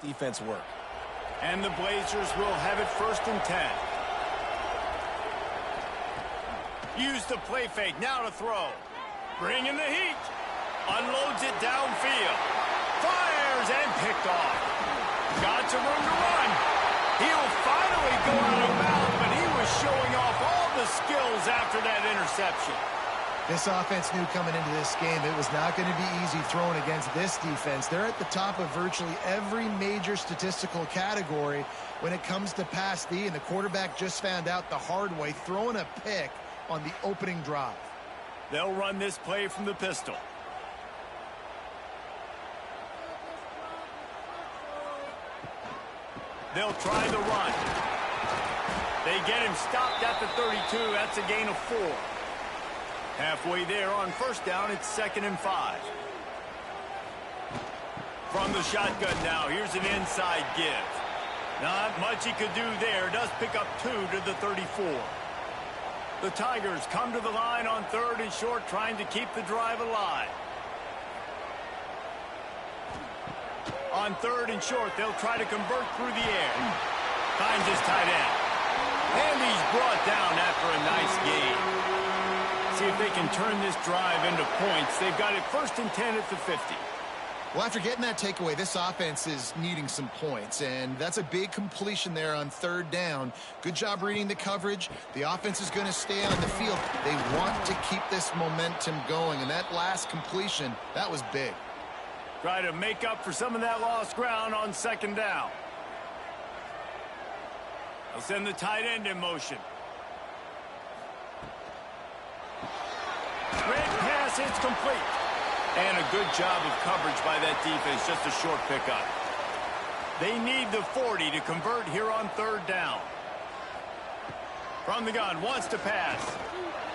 defense work. And the Blazers will have it 1st and 10. Use the play fake, now to throw. Bringing the heat. Unloads it downfield. Fires and picked off. Got some room to run. He'll finally go out of bounds, but he was showing off all the skills after that interception. This offense knew coming into this game it was not going to be easy throwing against this defense. They're at the top of virtually every major statistical category when it comes to pass D, and the quarterback just found out the hard way, throwing a pick on the opening drive. They'll run this play from the pistol. They'll try the run. They get him stopped at the 32. That's a gain of 4. Halfway there on 1st down, it's 2nd and 5. From the shotgun now, here's an inside give. Not much he could do there. Does pick up 2 to the 34. The Tigers come to the line on 3rd and short, trying to keep the drive alive. On 3rd and short, they'll try to convert through the air. Finds his tight end. And he's brought down after a nice gain. See if they can turn this drive into points. They've got it 1st and 10 at the 50. Well, after getting that takeaway, this offense is needing some points, and that's a big completion there on 3rd down. Good job reading the coverage. The offense is going to stay on the field. They want to keep this momentum going, and that last completion, that was big. Try to make up for some of that lost ground on 2nd down. They'll send the tight end in motion. Great pass, it's complete. And a good job of coverage by that defense, just a short pickup. They need the 40 to convert here on 3rd down. From the gun, wants to pass.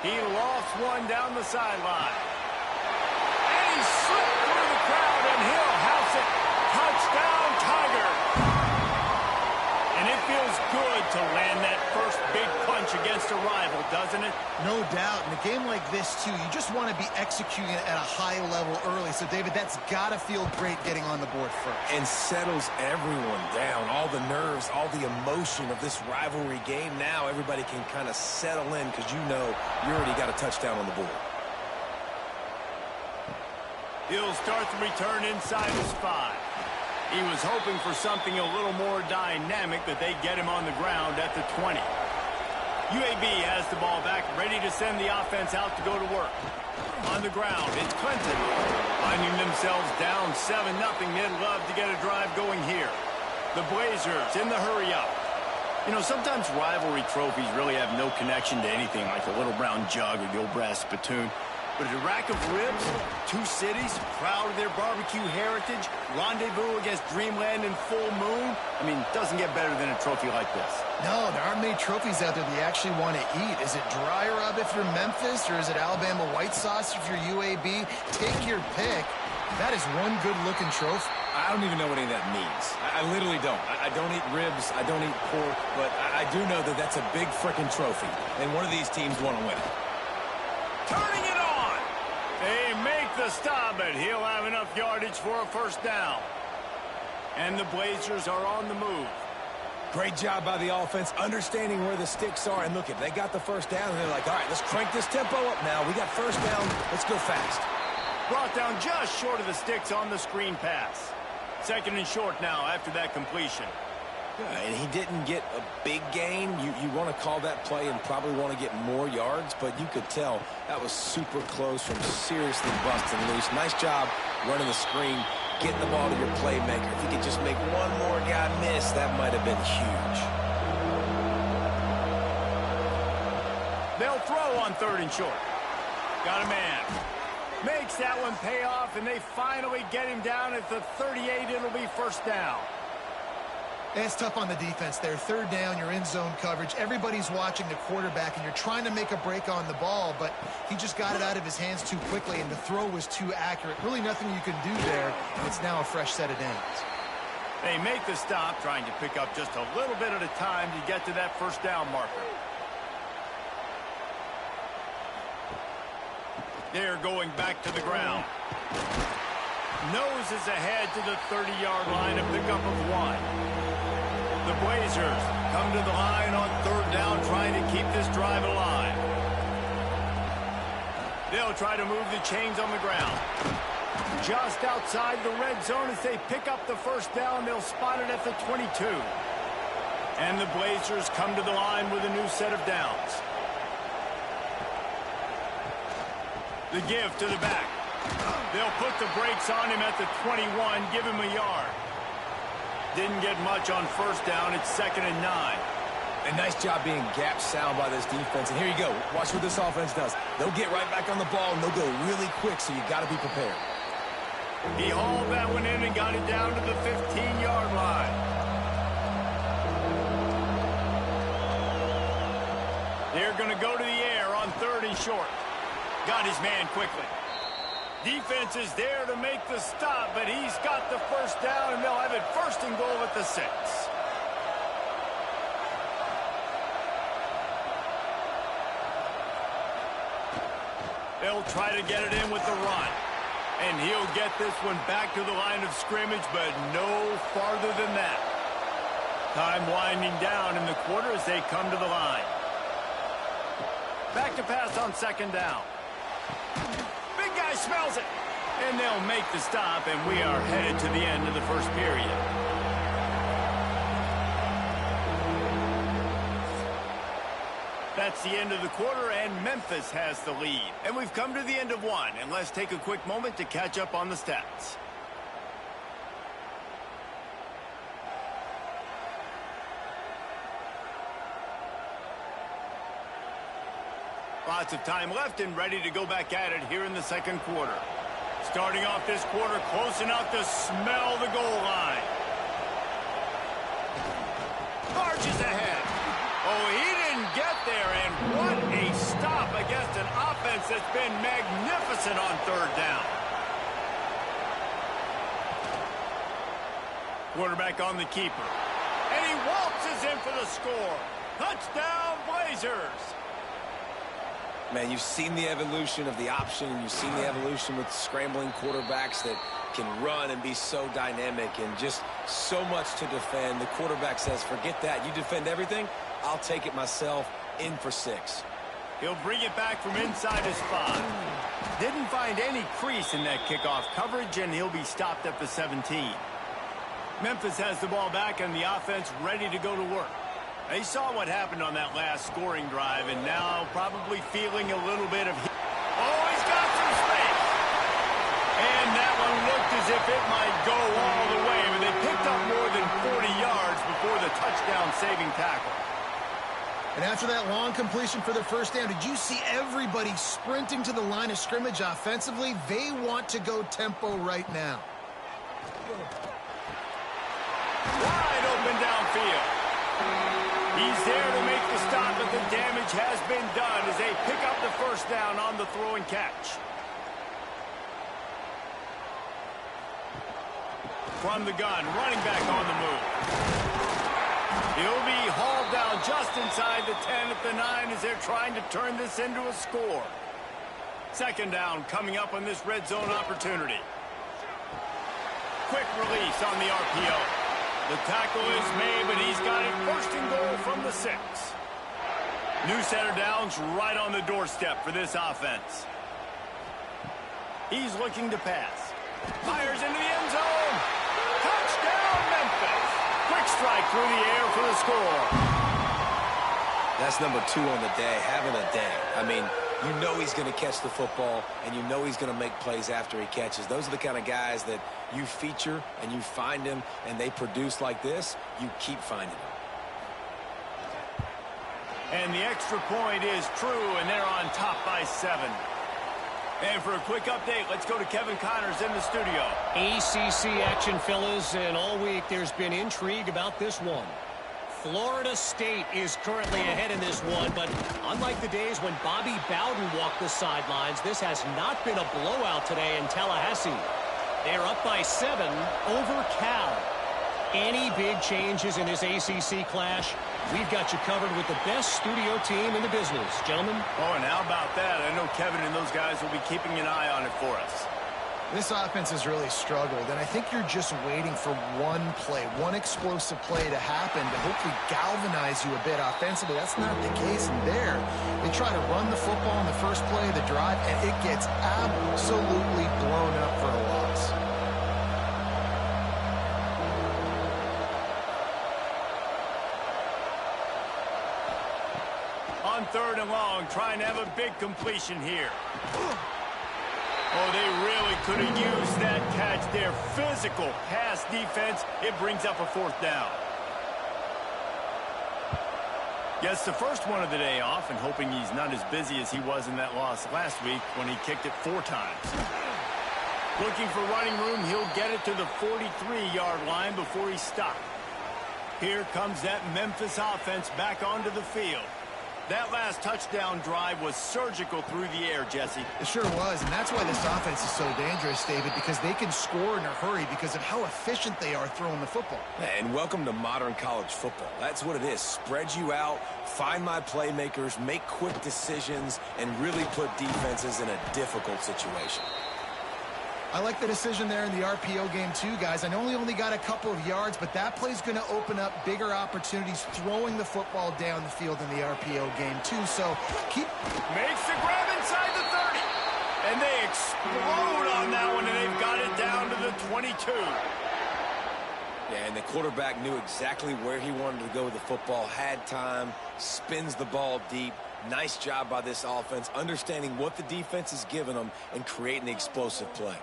He lost one down the sideline. And he slipped through the crowd, and he'll house it. Touchdown, Tiger. And it feels good to land that first big punch against a rival, doesn't it? No doubt. In a game like this, too, you just want to be executing it at a high level early. So, David, that's got to feel great getting on the board first. And settles everyone down. All the nerves, all the emotion of this rivalry game. Now everybody can kind of settle in because you know you already got a touchdown on the board. He'll start the return inside his 5. He was hoping for something a little more dynamic, but they get him on the ground at the 20. UAB has the ball back, ready to send the offense out to go to work. On the ground, it's Clinton. Finding themselves down 7-0, they'd love to get a drive going here. The Blazers in the hurry-up. You know, sometimes rivalry trophies really have no connection to anything like the little brown jug or the old brass spittoon. But a rack of ribs, 2 cities, proud of their barbecue heritage, rendezvous against Dreamland and Full Moon. I mean, doesn't get better than a trophy like this. No, there aren't many trophies out there that you actually want to eat. Is it dry rub if you're Memphis, or is it Alabama white sauce if you're UAB? Take your pick. That is one good-looking trophy. I don't even know what any of that means. I literally don't. I don't eat ribs. I don't eat pork. But I do know that that's a big frickin' trophy. And one of these teams want to win it. Turning it on. They make the stop, but he'll have enough yardage for a 1st down. And the Blazers are on the move. Great job by the offense, understanding where the sticks are. And look, if they got the 1st down, and they're like, all right, let's crank this tempo up now. We got 1st down. Let's go fast. Brought down just short of the sticks on the screen pass. 2nd and short now after that completion. Yeah, and he didn't get a big gain. You want to call that play and probably want to get more yards, but you could tell that was super close from seriously busting loose. Nice job running the screen, getting the ball to your playmaker. If he could just make one more guy miss, that might have been huge. They'll throw on 3rd and short. Got a man. Makes that one pay off, and they finally get him down at the 38. It'll be 1st down. It's tough on the defense there. 3rd down, you're in zone coverage. Everybody's watching the quarterback, and you're trying to make a break on the ball, but he just got it out of his hands too quickly, and the throw was too accurate. Really nothing you can do there, and it's now a fresh set of downs. They make the stop, trying to pick up just a little bit at a time to get to that 1st down marker. They're going back to the ground. Noses ahead to the 30-yard line, a pickup of 1. The Blazers come to the line on 3rd down, trying to keep this drive alive. They'll try to move the chains on the ground. Just outside the red zone as they pick up the 1st down. They'll spot it at the 22. And the Blazers come to the line with a new set of downs. The give to the back. They'll put the brakes on him at the 21, give him a yard. Didn't get much on 1st down. It's 2nd and 9. A nice job being gap sound by this defense. And here you go. Watch what this offense does. They'll get right back on the ball, and they'll go really quick, so you got to be prepared. He hauled that one in and got it down to the 15-yard line. They're going to go to the air on 3rd and short. Got his man quickly. Defense is there to make the stop, but he's got the 1st down, and they'll have it 1st and goal at the 6. They'll try to get it in with the run. And he'll get this one back to the line of scrimmage, but no farther than that. Time winding down in the quarter as they come to the line. Back to pass on 2nd down. Big guy smells it. And they'll make the stop, and we are headed to the end of the 1st period. That's the end of the quarter, and Memphis has the lead. And we've come to the end of 1, and let's take a quick moment to catch up on the stats. Lots of time left and ready to go back at it here in the 2nd quarter. Starting off this quarter close enough to smell the goal line. Marches ahead. Oh, he didn't get there, and what a stop against an offense that's been magnificent on 3rd down. Quarterback on the keeper. And he waltzes in for the score. Touchdown, Blazers. Man, you've seen the evolution of the option, and you've seen the evolution with scrambling quarterbacks that can run and be so dynamic and just so much to defend. The quarterback says, forget that. You defend everything, I'll take it myself. In for 6. He'll bring it back from inside his 5. Didn't find any crease in that kickoff coverage, and he'll be stopped at the 17. Memphis has the ball back, and the offense ready to go to work. They saw what happened on that last scoring drive, and now probably feeling a little bit of... Oh, he's got some space! And that one looked as if it might go all the way, but they picked up more than 40 yards before the touchdown-saving tackle. And after that long completion for the 1st down, did you see everybody sprinting to the line of scrimmage offensively? They want to go tempo right now. Wide open downfield. He's there to make the stop, but the damage has been done as they pick up the 1st down on the throw and catch. From the gun, running back on the move. He'll be hauled down just inside the 10 at the 9 as they're trying to turn this into a score. 2nd down coming up on this red zone opportunity. Quick release on the RPO. The tackle is made, but he's got it 1st and goal from the 6. New set of downs right on the doorstep for this offense. He's looking to pass. Fires into the end zone. Touchdown, Memphis. Quick strike through the air for the score. That's number 2 on the day, having a day. I mean, you know he's going to catch the football, and you know he's going to make plays after he catches. Those are the kind of guys that you feature and you find them, and they produce like this. You keep finding them. And the extra point is true, and they're on top by 7. And for a quick update, let's go to Kevin Connors in the studio. ACC action, fellas, and all week there's been intrigue about this one. Florida State is currently ahead in this one, but unlike the days when Bobby Bowden walked the sidelines, this has not been a blowout today in Tallahassee. They're up by 7 over Cal. Any big changes in this ACC clash? We've got you covered with the best studio team in the business, gentlemen. Oh, and how about that? I know Kevin and those guys will be keeping an eye on it for us. This offense has really struggled, and I think you're just waiting for one play, one explosive play to happen to hopefully galvanize you a bit offensively. That's not the case in there. They try to run the football in the first play of the drive, and it gets absolutely blown up for a loss. On 3rd and long, trying to have a big completion here. Oh, they really could have used that catch there. Physical pass defense. It brings up a 4th down. Gets the first one of the day off and hoping he's not as busy as he was in that loss last week when he kicked it 4 times. Looking for running room. He'll get it to the 43-yard line before he's stopped. Here comes that Memphis offense back onto the field. That last touchdown drive was surgical through the air, Jesse. It sure was, and that's why this offense is so dangerous, David, because they can score in a hurry because of how efficient they are throwing the football. And welcome to modern college football. That's what it is. Spread you out, find my playmakers, make quick decisions, and really put defenses in a difficult situation. I like the decision there in the RPO game too, guys. I know he only got a couple of yards, but that play's going to open up bigger opportunities throwing the football down the field in the RPO game too. So keep... Makes the grab inside the 30. And they explode on that one, and they've got it down to the 22. Yeah, and the quarterback knew exactly where he wanted to go with the football, had time, spins the ball deep. Nice job by this offense, understanding what the defense is giving them and creating the explosive play.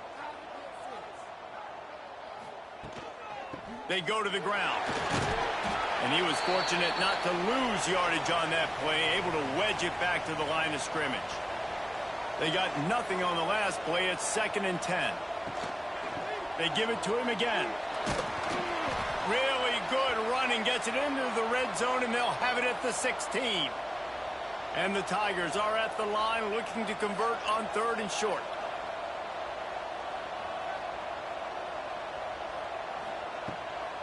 They go to the ground. And he was fortunate not to lose yardage on that play, able to wedge it back to the line of scrimmage. They got nothing on the last play. It's 2nd and 10. They give it to him again. Really good running, gets it into the red zone, and they'll have it at the 16. And the Tigers are at the line looking to convert on 3rd and short.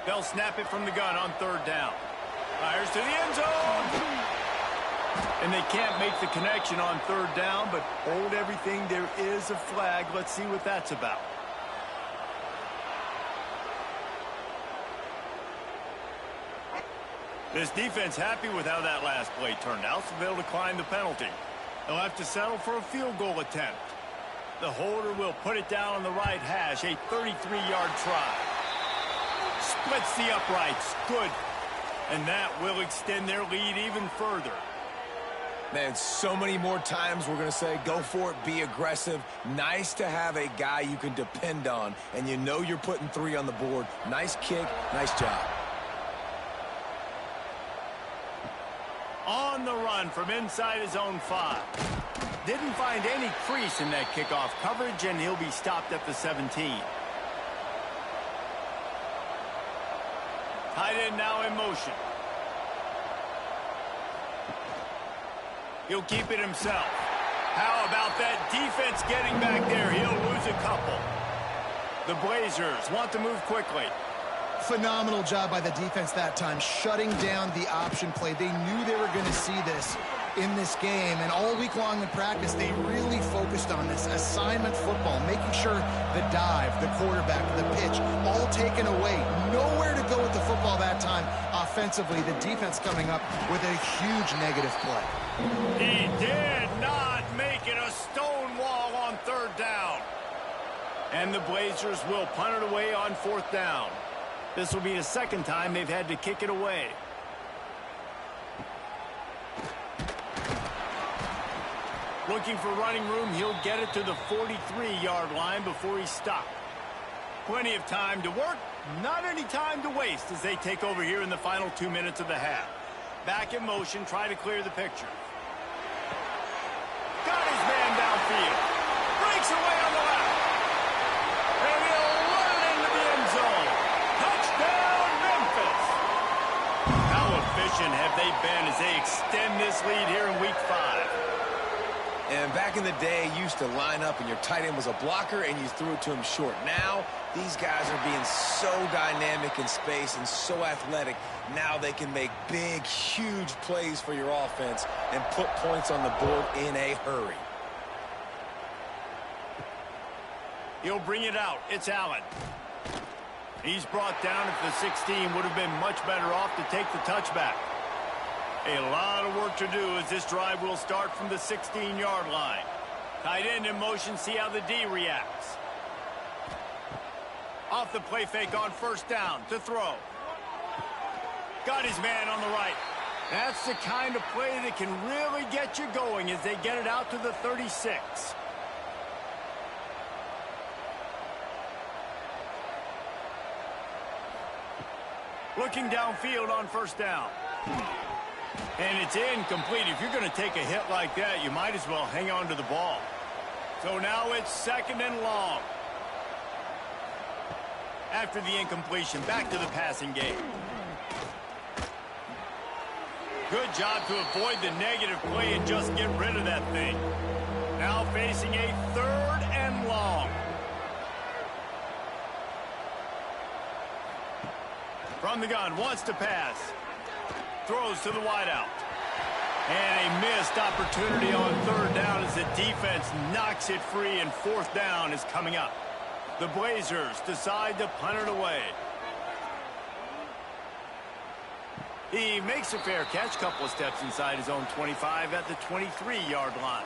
They'll snap it from the gun on 3rd down. Fires to the end zone. And they can't make the connection on 3rd down, but hold everything. There is a flag. Let's see what that's about. This defense happy with how that last play turned out, so they'll decline the penalty. They'll have to settle for a field goal attempt. The holder will put it down on the right hash, a 33-yard try. Splits the uprights. Good. And that will extend their lead even further. Man, so many more times we're going to say, go for it, be aggressive. Nice to have a guy you can depend on, and you know you're putting 3 on the board. Nice kick, nice job. On the run from inside his own 5. Didn't find any crease in that kickoff coverage, and he'll be stopped at the 17. Tight end now in motion. He'll keep it himself. How about that defense getting back there? He'll lose a couple. The Blazers want to move quickly. Phenomenal job by the defense that time, shutting down the option play. They knew they were going to see this in this game, and all week long in practice, they really focused on this assignment football, making sure the dive, the quarterback, the pitch, all taken away. Nowhere to go with the football that time offensively. The defense coming up with a huge negative play. He did not make it a stone wall on 3rd down. And the Blazers will punt it away on 4th down. This will be the 2nd time they've had to kick it away. Looking for running room, he'll get it to the 43-yard line before he's stopped. Plenty of time to work, not any time to waste as they take over here in the final 2 minutes of the half. Back in motion, try to clear the picture. Got his man downfield. Breaks away on the left. And he'll run it into the end zone. Touchdown, Memphis. How efficient have they been as they extend this lead here in week 5? And back in the day, you used to line up and your tight end was a blocker and you threw it to him short. Now, these guys are being so dynamic in space and so athletic. Now they can make big, huge plays for your offense and put points on the board in a hurry. He'll bring it out. It's Allen. He's brought down at the 16. Would have been much better off to take the touchback. A lot of work to do as this drive will start from the 16-yard line. Tight end in motion, see how the D reacts. Off the play fake on first down to throw. Got his man on the right. That's the kind of play that can really get you going as they get it out to the 36. Looking downfield on first down. And it's incomplete. If you're going to take a hit like that, you might as well hang on to the ball. So now it's 2nd and long. After the incompletion, back to the passing game. Good job to avoid the negative play and just get rid of that thing. Now facing a 3rd and long. From the gun, wants to pass. Throws to the wideout. And a missed opportunity on 3rd down as the defense knocks it free, and 4th down is coming up. The Blazers decide to punt it away. He makes a fair catch, couple of steps inside his own 25 at the 23-yard line.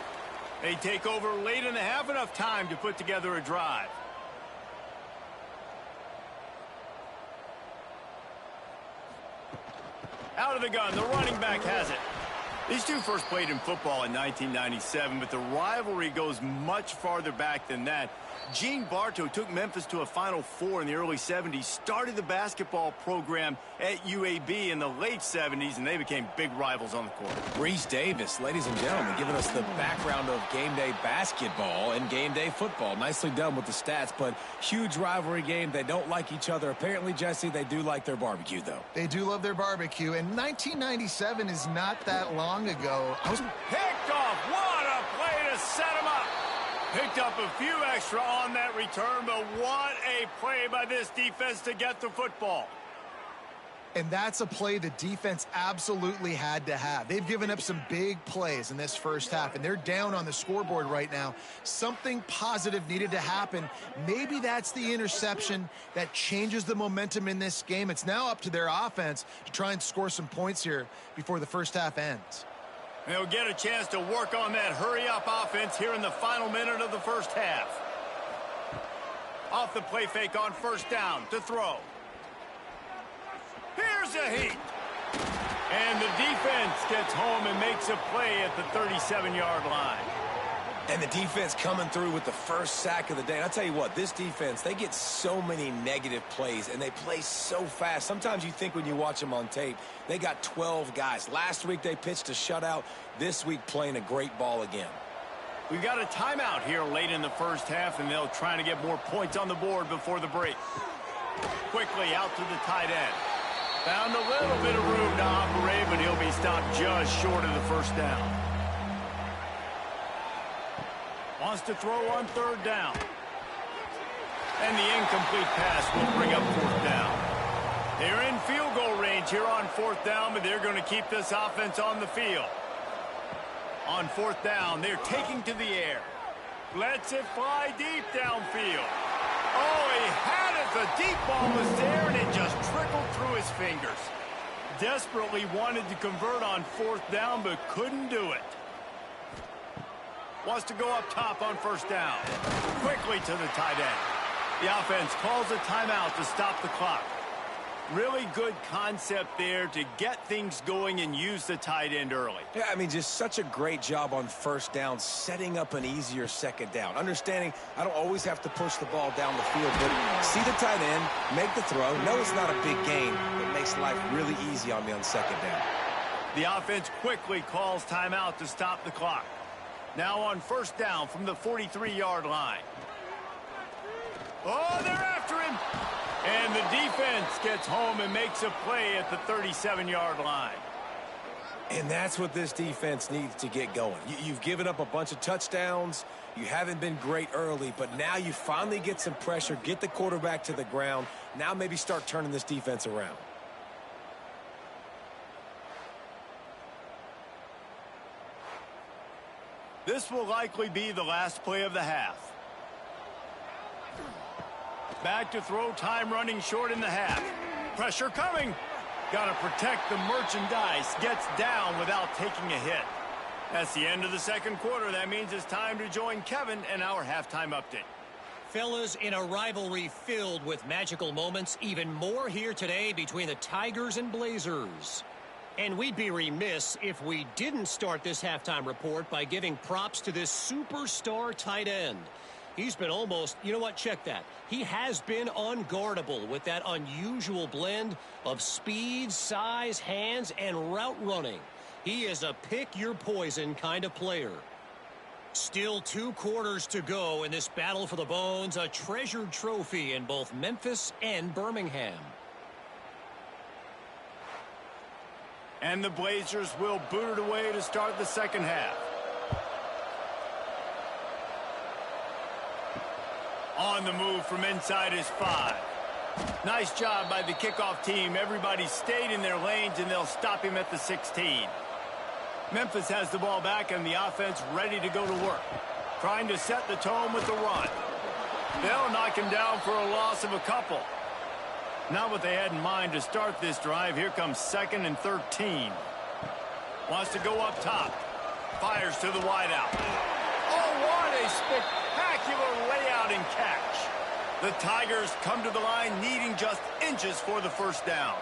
They take over late in the half, enough time to put together a drive. Out of the gun, the running back has it. These two first played in football in 1997, but the rivalry goes much farther back than that. Gene Bartow took Memphis to a Final Four in the early 70s, started the basketball program at UAB in the late 70s, and they became big rivals on the court. Reese Davis, ladies and gentlemen, giving us the background of game day basketball and game day football. Nicely done with the stats, but huge rivalry game. They don't like each other. Apparently, Jesse, they do like their barbecue, though. They do love their barbecue, and 1997 is not that long ago. Picked off. What a play to set him up. Picked up a few extra on that return, but what a play by this defense to get the football. And that's a play the defense absolutely had to have. They've given up some big plays in this first half, and they're down on the scoreboard right now. Something positive needed to happen. Maybe that's the interception that changes the momentum in this game. It's now up to their offense to try and score some points here before the first half ends. They'll get a chance to work on that hurry-up offense here in the final minute of the first half. Off the play fake on first down to throw. Here's a heat. And the defense gets home and makes a play at the 37-yard line. And the defense coming through with the first sack of the day. And I'll tell you what, this defense, they get so many negative plays, and they play so fast. Sometimes you think when you watch them on tape, they got 12 guys. Last week they pitched a shutout. This week playing a great ball again. We've got a timeout here late in the first half, and they'll try to get more points on the board before the break. Quickly out to the tight end. Found a little bit of room to operate, but he'll be stopped just short of the first down. Wants to throw on third down. And the incomplete pass will bring up 4th down. They're in field goal range here on 4th down, but they're going to keep this offense on the field. On 4th down, they're taking to the air. Lets it fly deep downfield. Oh, he had it. The deep ball was there, and it just trickled through his fingers. Desperately wanted to convert on 4th down, but couldn't do it. Wants to go up top on first down. Quickly to the tight end. The offense calls a timeout to stop the clock. Really good concept there to get things going and use the tight end early. Yeah, I mean, just such a great job on first down, setting up an easier second down. Understanding I don't always have to push the ball down the field, but see the tight end, make the throw. No, it's not a big gain, but makes life really easy on me on second down. The offense quickly calls timeout to stop the clock. Now on first down from the 43-yard line. Oh, they're after him. And the defense gets home and makes a play at the 37-yard line. And that's what this defense needs to get going. You've given up a bunch of touchdowns. You haven't been great early, but now you finally get some pressure, get the quarterback to the ground. Now maybe start turning this defense around. This will likely be the last play of the half. Back to throw, time running short in the half. Pressure coming. Got to protect the merchandise. Gets down without taking a hit. That's the end of the second quarter. That means it's time to join Kevin and our halftime update. Fellas, in a rivalry filled with magical moments, even more here today between the Tigers and Blazers. And we'd be remiss if we didn't start this halftime report by giving props to this superstar tight end. He's been almost, you know what, check that. He has been unguardable with that unusual blend of speed, size, hands, and route running. He is a pick-your-poison kind of player. Still 2 quarters to go in this battle for the bones, a treasured trophy in both Memphis and Birmingham. And the Blazers will boot it away to start the second half. On the move from inside his 5. Nice job by the kickoff team. Everybody stayed in their lanes, and they'll stop him at the 16. Memphis has the ball back, and the offense ready to go to work. Trying to set the tone with the run. They'll knock him down for a loss of a couple. Not what they had in mind to start this drive. Here comes 2nd and 13. Wants to go up top. Fires to the wideout. Oh, what a spectacular layout and catch. The Tigers come to the line needing just inches for the first down.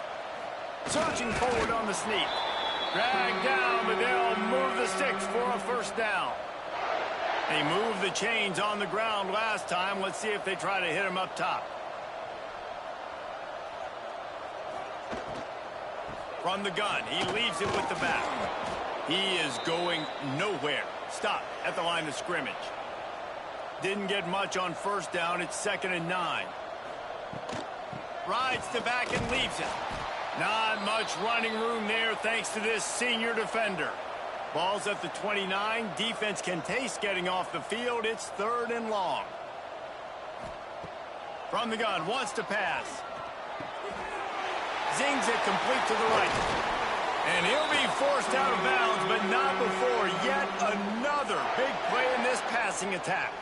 Surging forward on the sneak. Dragged down, but they'll move the sticks for a first down. They moved the chains on the ground last time. Let's see if they try to hit him up top. From the gun, he leaves it with the back. He is going nowhere. Stop at the line of scrimmage. Didn't get much on first down. It's 2nd and 9. Rides to back and leaves it. Not much running room there thanks to this senior defender. Ball's at the 29. Defense can taste getting off the field. It's 3rd and long. From the gun, wants to pass. Zings it complete to the right. And he'll be forced out of bounds, but not before yet another big play in this passing attack.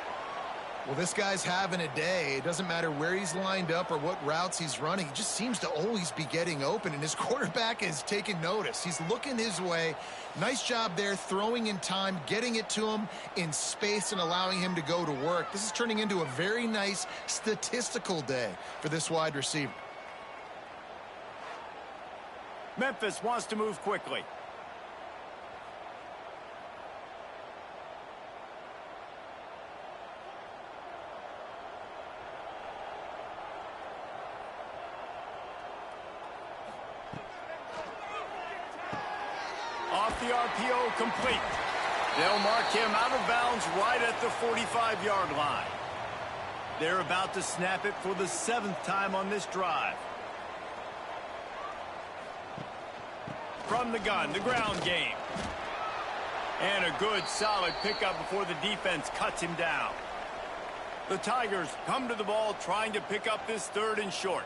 Well, this guy's having a day. It doesn't matter where he's lined up or what routes he's running. He just seems to always be getting open, and his quarterback is taking notice. He's looking his way. Nice job there, throwing in time, getting it to him in space and allowing him to go to work. This is turning into a very nice statistical day for this wide receiver. Memphis wants to move quickly. Off the RPO, complete. They'll mark him out of bounds right at the 45-yard line. They're about to snap it for the 7th time on this drive. From the gun, the ground game. And a good, solid pickup before the defense cuts him down. The Tigers come to the ball trying to pick up this 3rd and short.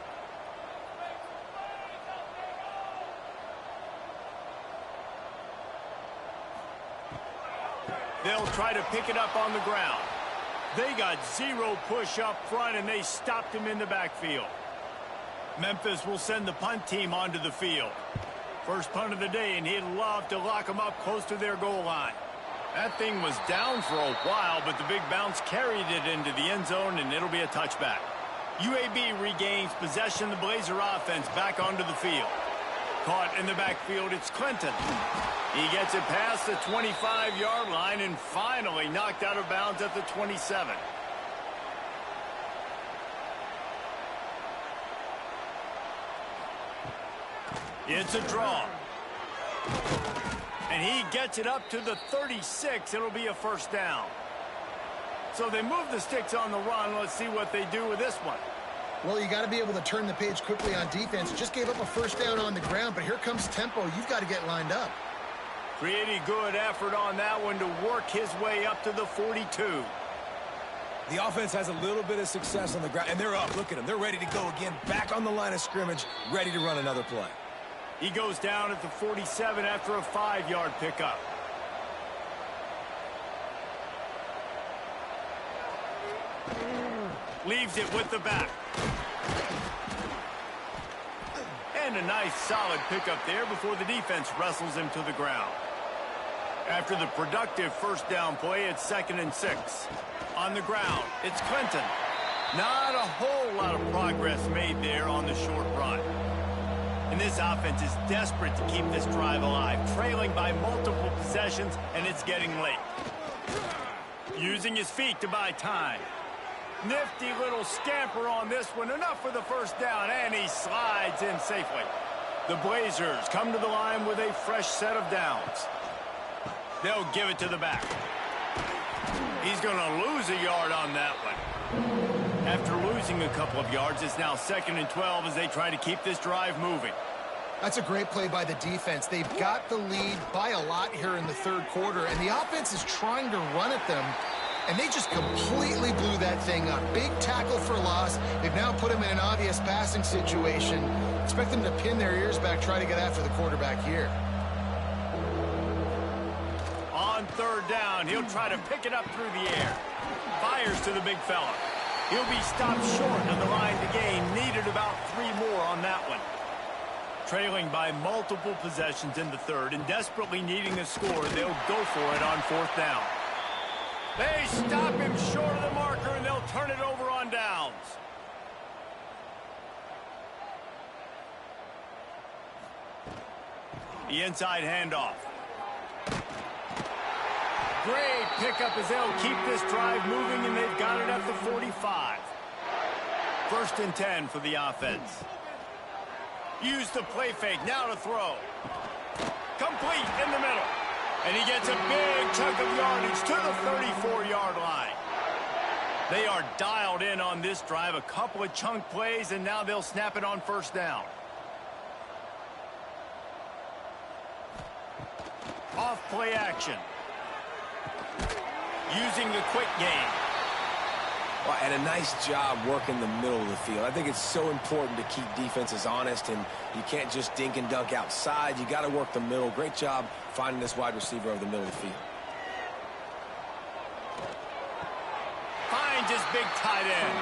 They'll try to pick it up on the ground. They got 0 push up front, and they stopped him in the backfield. Memphis will send the punt team onto the field. First punt of the day, and he'd love to lock them up close to their goal line. That thing was down for a while, but the big bounce carried it into the end zone, and it'll be a touchback. UAB regains possession. The Blazer offense back onto the field. Caught in the backfield, it's Clinton. He gets it past the 25-yard line and finally knocked out of bounds at the 27. It's a draw. And he gets it up to the 36. It'll be a first down. So they move the sticks on the run. Let's see what they do with this one. Well, you got to be able to turn the page quickly on defense. Just gave up a first down on the ground, but here comes tempo. You've got to get lined up. Pretty good effort on that one to work his way up to the 42. The offense has a little bit of success on the ground, and they're up. Look at them. They're ready to go again. Back on the line of scrimmage, ready to run another play. He goes down at the 47 after a 5-yard pickup. Leaves it with the back. And a nice solid pickup there before the defense wrestles him to the ground. After the productive first down play, it's 2nd and 6. On the ground, it's Clinton. Not a whole lot of progress made there on the short run. And this offense is desperate to keep this drive alive, trailing by multiple possessions, and it's getting late. Using his feet to buy time. Nifty little scamper on this one. Enough for the first down, and he slides in safely. The Blazers come to the line with a fresh set of downs. They'll give it to the back. He's going to lose a yard on that one. After losing a couple of yards, it's now 2nd and 12 as they try to keep this drive moving. That's a great play by the defense. They've got the lead by a lot here in the third quarter, and the offense is trying to run at them, and they just completely blew that thing up. Big tackle for loss. They've now put him in an obvious passing situation. Expect them to pin their ears back, try to get after the quarterback here. On 3rd down, he'll try to pick it up through the air. Fires to the big fella. He'll be stopped short of the line to gain. Needed about 3 more on that one. Trailing by multiple possessions in the third and desperately needing a score, they'll go for it on 4th down. They stop him short of the marker, and they'll turn it over on downs. The inside handoff. Great pickup as they'll keep this drive moving, and they've got it at the 45. 1st and 10 for the offense. Use the play fake, now to throw. Complete in the middle. And he gets a big chunk of yardage to the 34-yard line. They are dialed in on this drive, a couple of chunk plays, and now they'll snap it on 1st down. Off play action. Using the quick game. Well, and a nice job working the middle of the field. I think it's so important to keep defenses honest, and you can't just dink and dunk outside. You got to work the middle. Great job finding this wide receiver over the middle of the field. Finds his big tight end.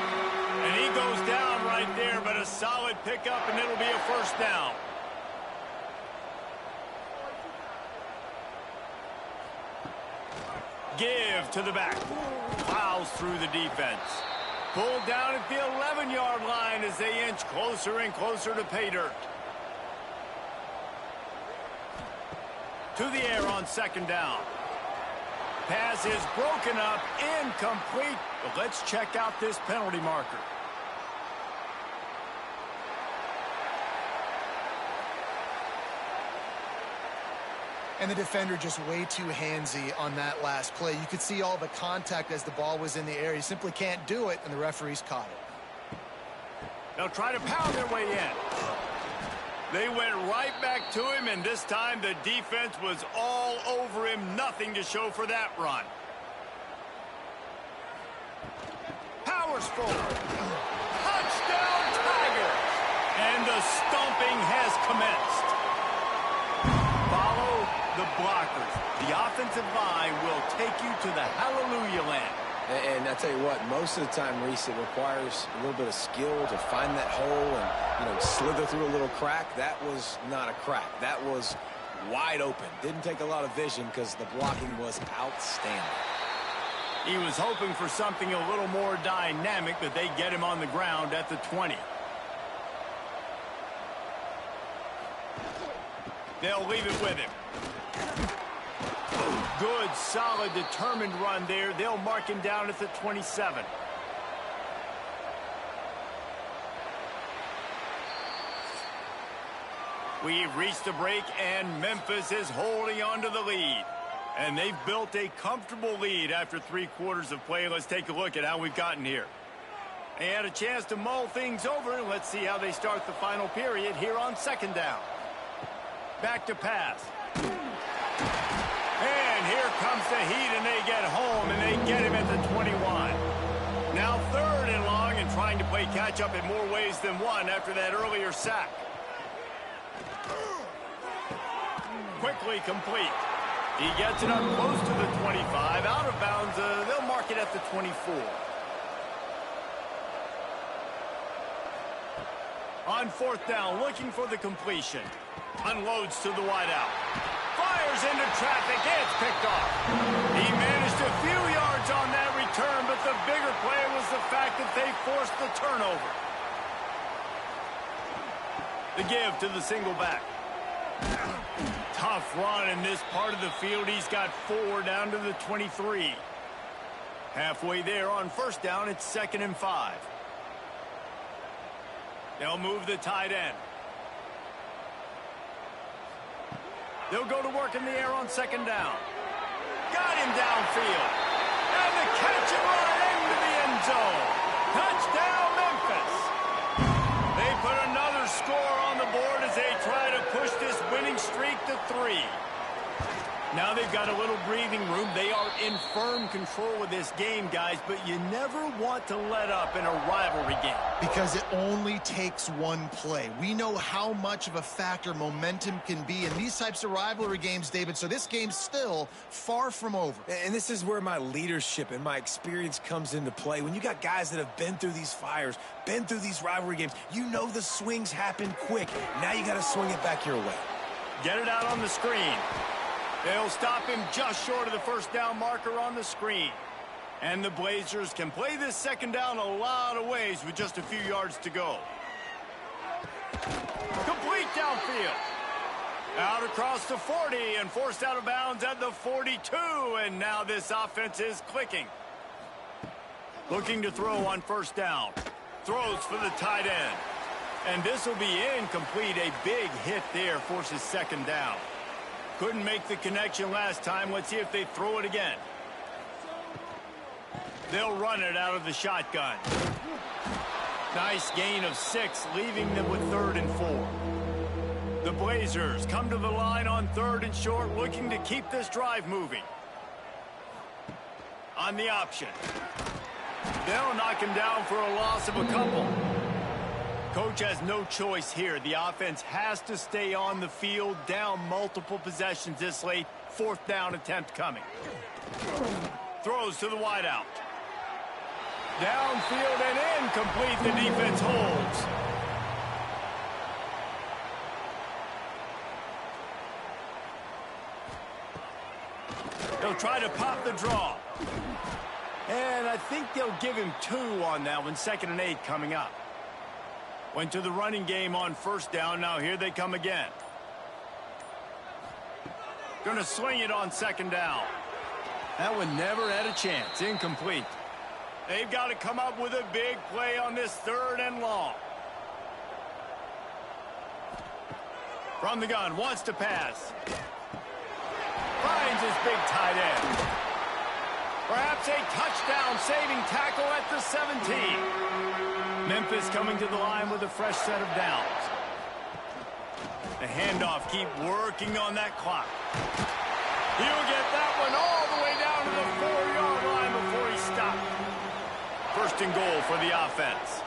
And he goes down right there, but a solid pickup, and it'll be a 1st down. Give to the back. Plows through the defense. Pulled down at the 11-yard line as they inch closer and closer to pay dirt. To the air on 2nd down. Pass is broken up, incomplete. But let's check out this penalty marker. And the defender just way too handsy on that last play. You could see all the contact as the ball was in the air. He simply can't do it, and the referees caught it. They'll try to pound their way in. They went right back to him, and this time the defense was all over him. Nothing to show for that run. Powers forward. Touchdown, Tigers! And the stomping has commenced. Follow the blockers. The offensive line will take you to the hallelujah land. And I tell you what, most of the time, Reese, it requires a little bit of skill to find that hole and, slither through a little crack. That was not a crack. That was wide open. Didn't take a lot of vision because the blocking was outstanding. He was hoping for something a little more dynamic, but they get him on the ground at the 20. They'll leave it with him. Good, solid, determined run there. They'll mark him down at the 27. We've reached the break, and Memphis is holding on to the lead. And they've built a comfortable lead after 3 quarters of play. Let's take a look at how we've gotten here. They had a chance to mull things over. Let's see how they start the final period here on 2nd down. Back to pass. And here comes the heat, and they get home, and they get him at the 21. Now 3rd and long, and trying to play catch-up in more ways than one after that earlier sack. Quickly complete. He gets it up close to the 25. Out of bounds, they'll mark it at the 24. On fourth down, looking for the completion. Unloads to the wideout. Fires into traffic. It's picked off. He managed a few yards on that return, but the bigger play was the fact that they forced the turnover. The give to the single back. Tough run in this part of the field. He's got 4 down to the 23. Halfway there on first down, it's 2nd and 5. They'll move the tight end. They'll go to work in the air on 2nd down. Got him downfield. And the catch and run into the end zone. Touchdown, Memphis. They put another score on the board as they try to push this winning streak to 3. Now they've got a little breathing room. They are in firm control of this game, guys, but you never want to let up in a rivalry game. Because it only takes one play. We know how much of a factor momentum can be in these types of rivalry games, David, so this game's still far from over. And this is where my leadership and my experience comes into play. When you got guys that have been through these fires, been through these rivalry games, you know the swings happen quick. Now you got to swing it back your way. Get it out on the screen. They'll stop him just short of the first down marker on the screen. And the Blazers can play this 2nd down a lot of ways with just a few yards to go. Complete downfield. Out across the 40 and forced out of bounds at the 42. And now this offense is clicking. Looking to throw on first down. Throws for the tight end. And this will be incomplete. A big hit there forces 2nd down. Couldn't make the connection last time. Let's see if they throw it again. They'll run it out of the shotgun. Nice gain of 6, leaving them with 3rd and 4. The Blazers come to the line on 3rd and short, looking to keep this drive moving. On the option. They'll knock him down for a loss of a couple. Coach has no choice here. The offense has to stay on the field, down multiple possessions this late. 4th down attempt coming. Throws to the wideout. Downfield and incomplete. The defense holds. They'll try to pop the draw. And I think they'll give him 2 on that one. 2nd and 8 coming up. Went to the running game on first down. Now here they come again. Going to swing it on 2nd down. That one never had a chance. Incomplete. They've got to come up with a big play on this 3rd and long. From the gun, wants to pass. Finds his big tight end. Perhaps a touchdown-saving tackle at the 17. Memphis coming to the line with a fresh set of downs. The handoff, keep working on that clock. He'll get that one all the way down to the 4-yard line before he stopped. 1st and goal for the offense.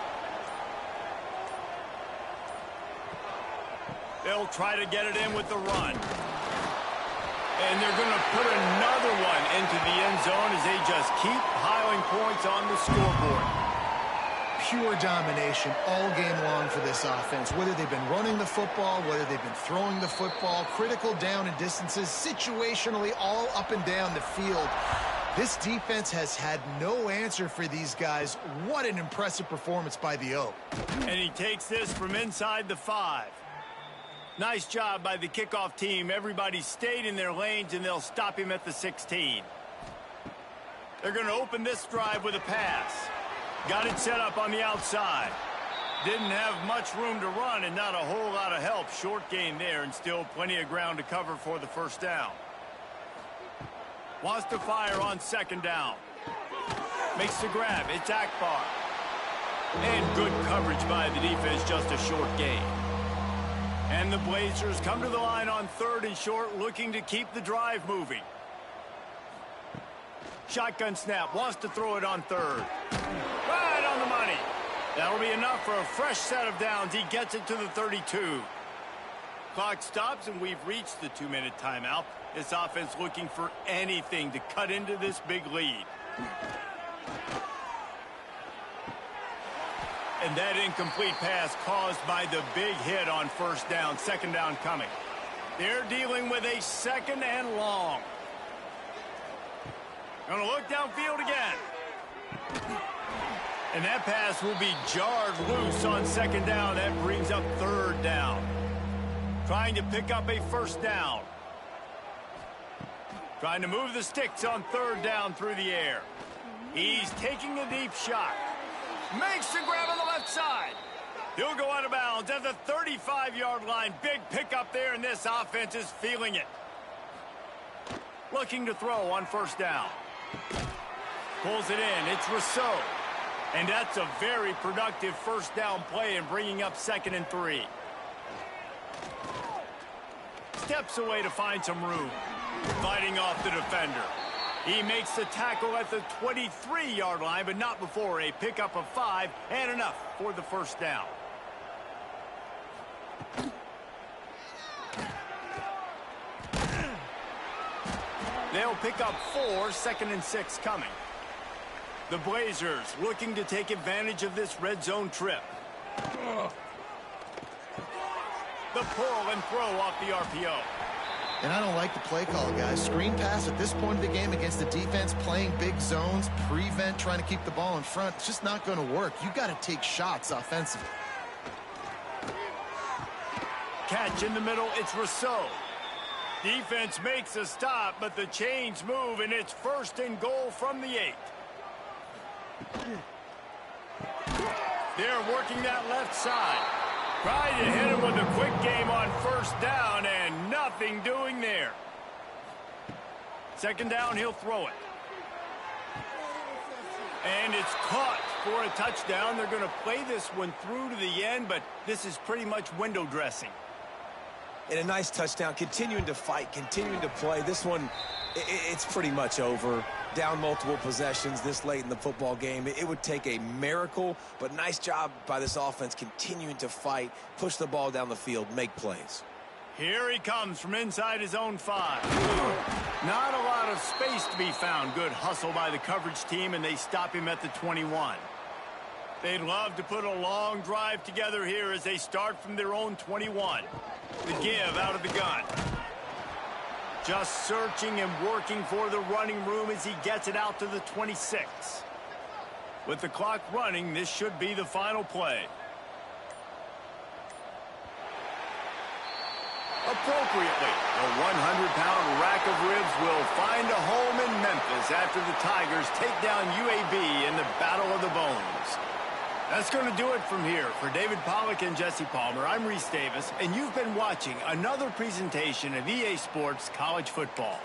They'll try to get it in with the run. And they're going to put another one into the end zone as they just keep piling points on the scoreboard. Pure domination all game long for this offense. Whether they've been running the football, whether they've been throwing the football, critical down and distances, situationally all up and down the field. This defense has had no answer for these guys. What an impressive performance by the O. And he takes this from inside the 5. Nice job by the kickoff team. Everybody stayed in their lanes, and they'll stop him at the 16. They're going to open this drive with a pass. Got it set up on the outside. Didn't have much room to run and not a whole lot of help. Short gain there and still plenty of ground to cover for the 1st down. Wants to fire on 2nd down. Makes the grab. It's Akbar. And good coverage by the defense, just a short gain. And the Blazers come to the line on 3rd and short, looking to keep the drive moving. Shotgun snap, wants to throw it on 3rd. Right on the money. That'll be enough for a fresh set of downs. He gets it to the 32. Clock stops, and we've reached the 2-minute timeout. This offense looking for anything to cut into this big lead. And that incomplete pass caused by the big hit on first down. Second down coming. They're dealing with a second and long. Going to look downfield again. And that pass will be jarred loose on second down. That brings up third down. Trying to pick up a first down. Trying to move the sticks on third down through the air. He's taking a deep shot. Makes the grab on the left side. He'll go out of bounds at the 35-yard line. Big pickup there, and this offense is feeling it. Looking to throw on first down. Pulls it in. It's Rousseau. And that's a very productive first down play and bringing up 2nd and 3. Steps away to find some room. Fighting off the defender. He makes the tackle at the 23-yard line, but not before a pickup of 5 and enough for the first down. They'll pick up 4, 2nd and 6 coming. The Blazers looking to take advantage of this red zone trip. The pull and throw off the RPO. And I don't like the play call, guys. Screen pass at this point of the game against the defense playing big zones, prevent, trying to keep the ball in front. It's just not going to work. You've got to take shots offensively. Catch in the middle. It's Rousseau. Defense makes a stop, but the chains move, and it's 1st and goal from the 8. They're working that left side. Trying to hit him with a quick game on first down, and nothing doing there. Second down, he'll throw it. And it's caught for a touchdown. They're going to play this one through to the end, but this is pretty much window dressing. And a nice touchdown, continuing to fight, continuing to play. This one, it's pretty much over. Down multiple possessions this late in the football game. It would take a miracle, but nice job by this offense continuing to fight, push the ball down the field, make plays. Here he comes from inside his own 5. Not a lot of space to be found. Good hustle by the coverage team, and they stop him at the 21. They'd love to put a long drive together here as they start from their own 21. The give out of the gun. Just searching and working for the running room as he gets it out to the 26. With the clock running, this should be the final play. Appropriately, the 100-pound rack of ribs will find a home in Memphis after the Tigers take down UAB in the Battle of the Bones. That's going to do it from here. For David Pollack and Jesse Palmer, I'm Reese Davis, and you've been watching another presentation of EA Sports College Football.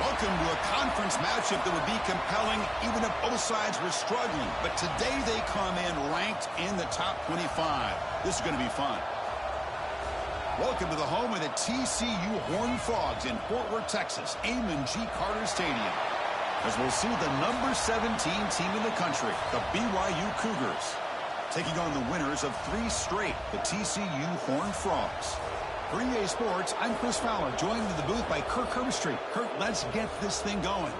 Welcome to a conference matchup that would be compelling even if both sides were struggling. But today they come in ranked in the top 25. This is going to be fun. Welcome to the home of the TCU Horned Frogs in Fort Worth, Texas, Amon G. Carter Stadium. As we'll see the number 17 team in the country, the BYU Cougars, taking on the winners of 3 straight, the TCU Horned Frogs. For EA Sports, I'm Chris Fowler, joined in the booth by Kirk Herbstreit. Kirk, let's get this thing going.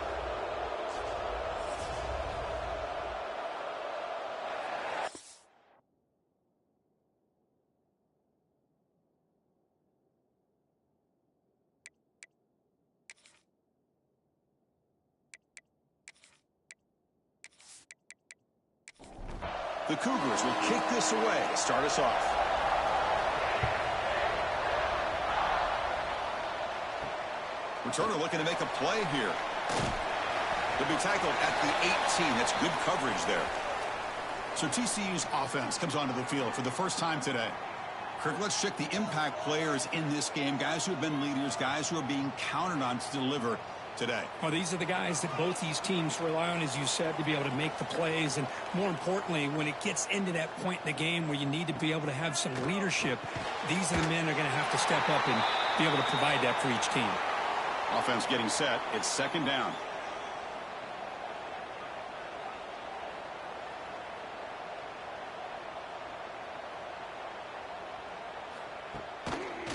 The Cougars will kick this away to start us off. Returner looking to make a play here. He'll be tackled at the 18. That's good coverage there. So TCU's offense comes onto the field for the first time today. Kirk, let's check the impact players in this game. Guys who have been leaders, guys who are being counted on to deliver today. Well, these are the guys that both these teams rely on, as you said, to be able to make the plays. And more importantly, when it gets into that point in the game where you need to be able to have some leadership, these are the men that are going to have to step up and be able to provide that for each team. Offense getting set. It's second down.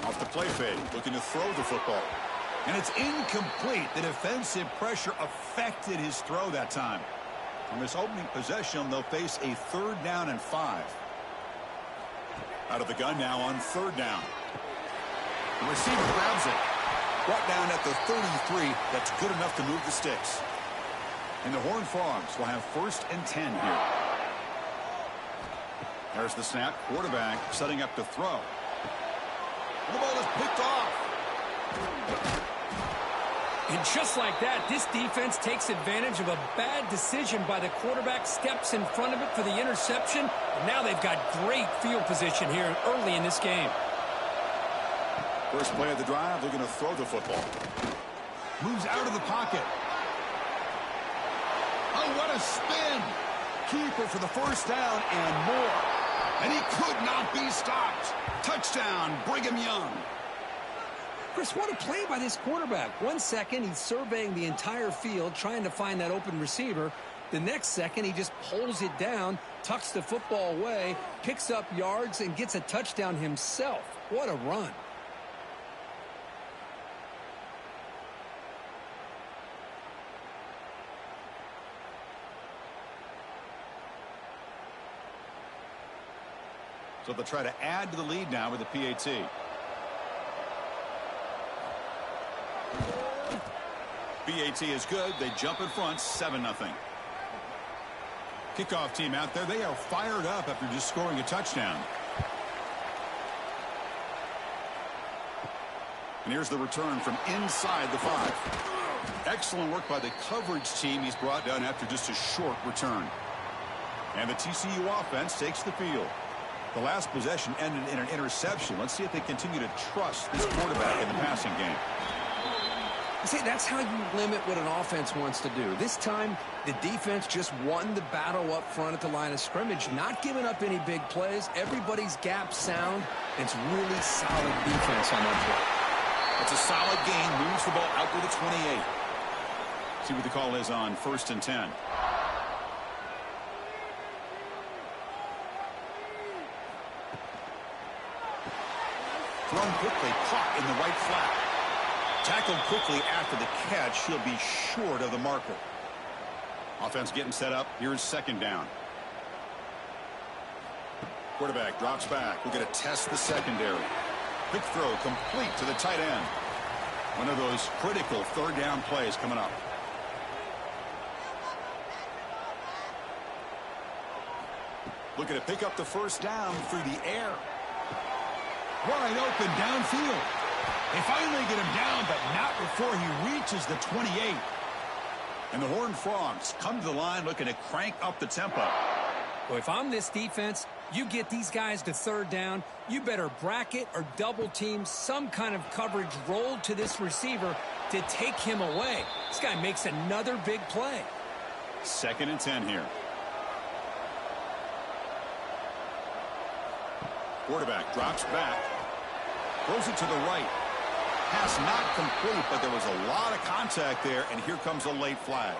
Off the play fake, looking to throw the football. And it's incomplete. The defensive pressure affected his throw that time. From his opening possession, they'll face a 3rd down and 5. Out of the gun now on 3rd down. The receiver grabs it. Brought down at the 33. That's good enough to move the sticks. And the Horned Frogs will have 1st and 10 here. There's the snap. Quarterback setting up to throw. And the ball is picked off. And just like that, this defense takes advantage of a bad decision by the quarterback, steps in front of it for the interception, and now they've got great field position here early in this game. First play of the drive, they're going to throw the football. Moves out of the pocket. Oh, what a spin. Keeper for the 1st down and more. And he could not be stopped. Touchdown, Brigham Young. Chris, what a play by this quarterback. 1 second, he's surveying the entire field, trying to find that open receiver. The next second, he just pulls it down, tucks the football away, picks up yards, and gets a touchdown himself. What a run. So they'll try to add to the lead now with the PAT. PAT is good. They jump in front, 7-0. Kickoff team out there. They are fired up after just scoring a touchdown. And here's the return from inside the 5. Excellent work by the coverage team. He's brought down after just a short return. And the TCU offense takes the field. The last possession ended in an interception. Let's see if they continue to trust this quarterback in the passing game. See, that's how you limit what an offense wants to do. This time, the defense just won the battle up front at the line of scrimmage, not giving up any big plays. Everybody's gap sound. It's really solid defense on that play. It's a solid gain. Moves the ball out to the 28. See what the call is on 1st and 10. Thrown quickly, caught in the right flat. Tackled quickly after the catch. He'll be short of the marker. Offense getting set up. Here's 2nd down. Quarterback drops back. We're going to test the secondary. Quick throw complete to the tight end. One of those critical 3rd down plays coming up. Looking to pick up the 1st down through the air. Wide open downfield. They finally get him down, but not before he reaches the 28. And the Horned Frogs come to the line looking to crank up the tempo. Well, if I'm this defense, you get these guys to third down, you better bracket or double team some kind of coverage rolled to this receiver to take him away. This guy makes another big play. 2nd and 10 here. Quarterback drops back. Throws it to the right. Pass not complete, but there was a lot of contact there, and here comes a late flag.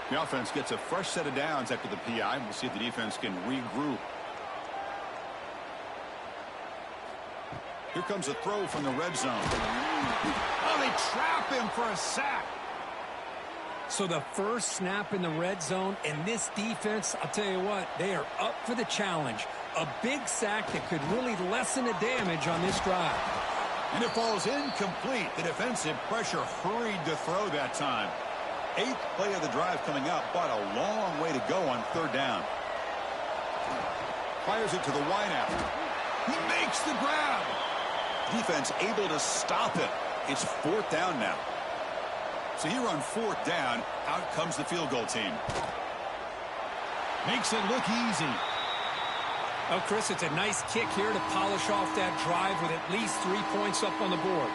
The offense gets a fresh set of downs after the PI. We'll see if the defense can regroup. Here comes a throw from the red zone. Oh, they trap him for a sack. So the first snap in the red zone, and this defense, I'll tell you what, they are up for the challenge. A big sack that could really lessen the damage on this drive. And it falls incomplete. The defensive pressure hurried to throw that time. 8th play of the drive coming up, but a long way to go on 3rd down. Fires it to the wideout. He makes the grab. Defense able to stop it. It's 4th down now. So here on 4th down, out comes the field goal team. Makes it look easy. Oh, Chris, it's a nice kick here to polish off that drive with at least 3 points up on the board.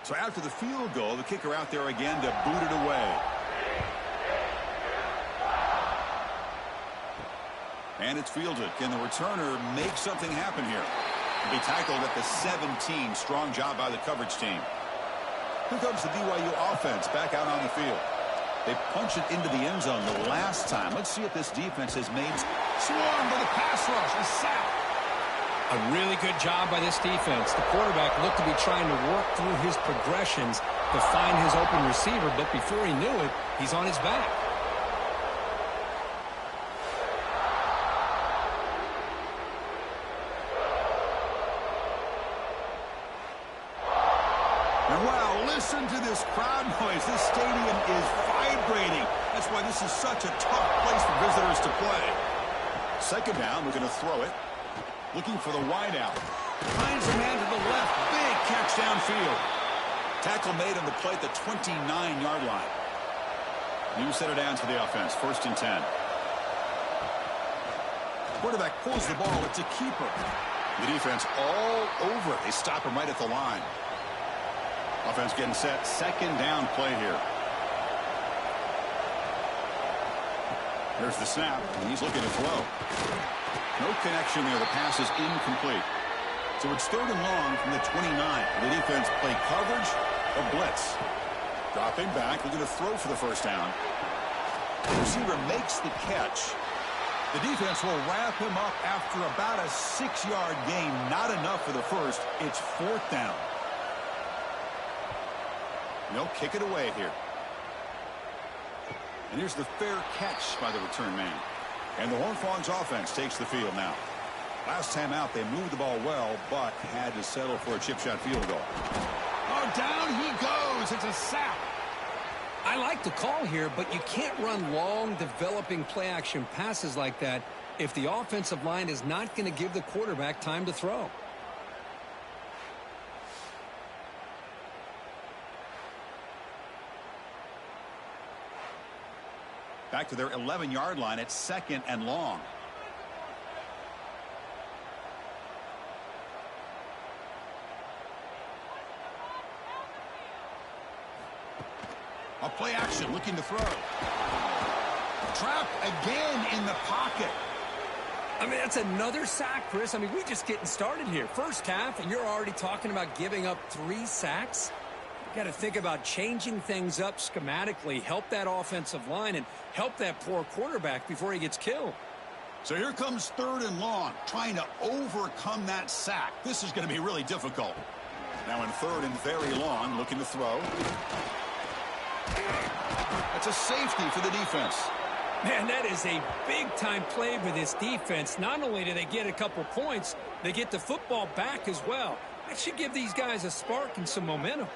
So after the field goal, the kicker out there again to boot it away. And it's fielded. Can the returner make something happen here? To be tackled at the 17. Strong job by the coverage team. Here comes the BYU offense back out on the field. They punch it into the end zone the last time. Let's see if this defense has made swarmed by the pass rush. A sack. A really good job by this defense. The quarterback looked to be trying to work through his progressions to find his open receiver, but before he knew it, he's on his back. And wow, listen to this crowd noise. This stadium is vibrating. That's why this is such a tough place for visitors to play. 2nd down, we're going to throw it. Looking for the wideout. Finds a man to the left. Big catch downfield. Tackle made on the play at the 29-yard line. New set of downs for the offense. 1st and 10. Quarterback pulls the ball. It's a keeper. The defense all over it. They stop him right at the line. Offense getting set. 2nd down play here. There's the snap, and he's looking to throw. No connection there. The pass is incomplete. So it's 3rd and long from the 29. The defense play coverage or blitz. Dropping back, looking to throw for the 1st down. The receiver makes the catch. The defense will wrap him up after about a 6-yard gain. Not enough for the first. It's 4th down. They'll kick it away here. And here's the fair catch by the return man. And the Horned Frogs offense takes the field now. Last time out, they moved the ball well, but had to settle for a chip shot field goal. Oh, down he goes. It's a sack. I like the call here, but you can't run long, developing play-action passes like that if the offensive line is not going to give the quarterback time to throw. Back to their 11-yard line at 2nd and long. A play action looking to throw. Trapped again in the pocket. I mean, that's another sack, Chris. I mean, we're just getting started here. First half, and you're already talking about giving up 3 sacks. Got to think about changing things up schematically, help that offensive line, and help that poor quarterback before he gets killed. So here comes 3rd and long, trying to overcome that sack. This is going to be really difficult. Now in 3rd and very long, looking to throw. That's a safety for the defense. Man, that is a big-time play for this defense. Not only do they get a couple points, they get the football back as well. That should give these guys a spark and some momentum.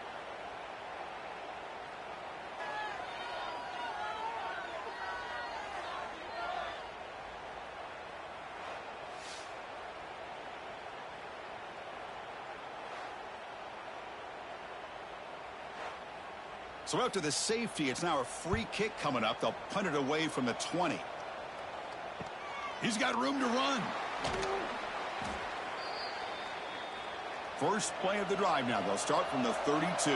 So after the safety, it's now a free kick coming up. They'll punt it away from the 20. He's got room to run. First play of the drive now. They'll start from the 32.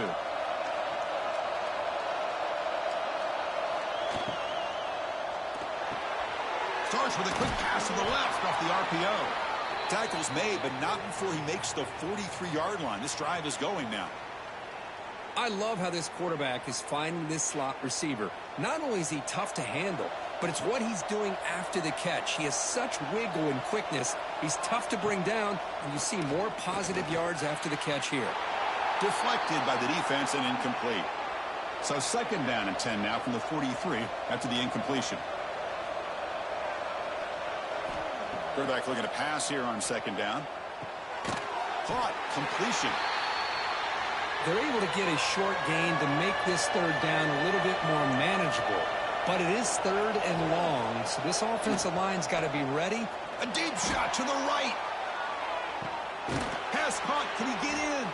Starts with a quick pass to the left off the RPO. Tackle's made, but not before he makes the 43-yard line. This drive is going now. I love how this quarterback is finding this slot receiver. Not only is he tough to handle, but it's what he's doing after the catch. He has such wiggle and quickness. He's tough to bring down, and you see more positive yards after the catch here. Deflected by the defense and incomplete. So second down and 10 now from the 43 after the incompletion. Quarterback looking to pass here on second down. Caught. Completion. They're able to get a short gain to make this third down a little bit more manageable. But it is third and long, so this offensive line's got to be ready. A deep shot to the right. Pass caught. Can he get in?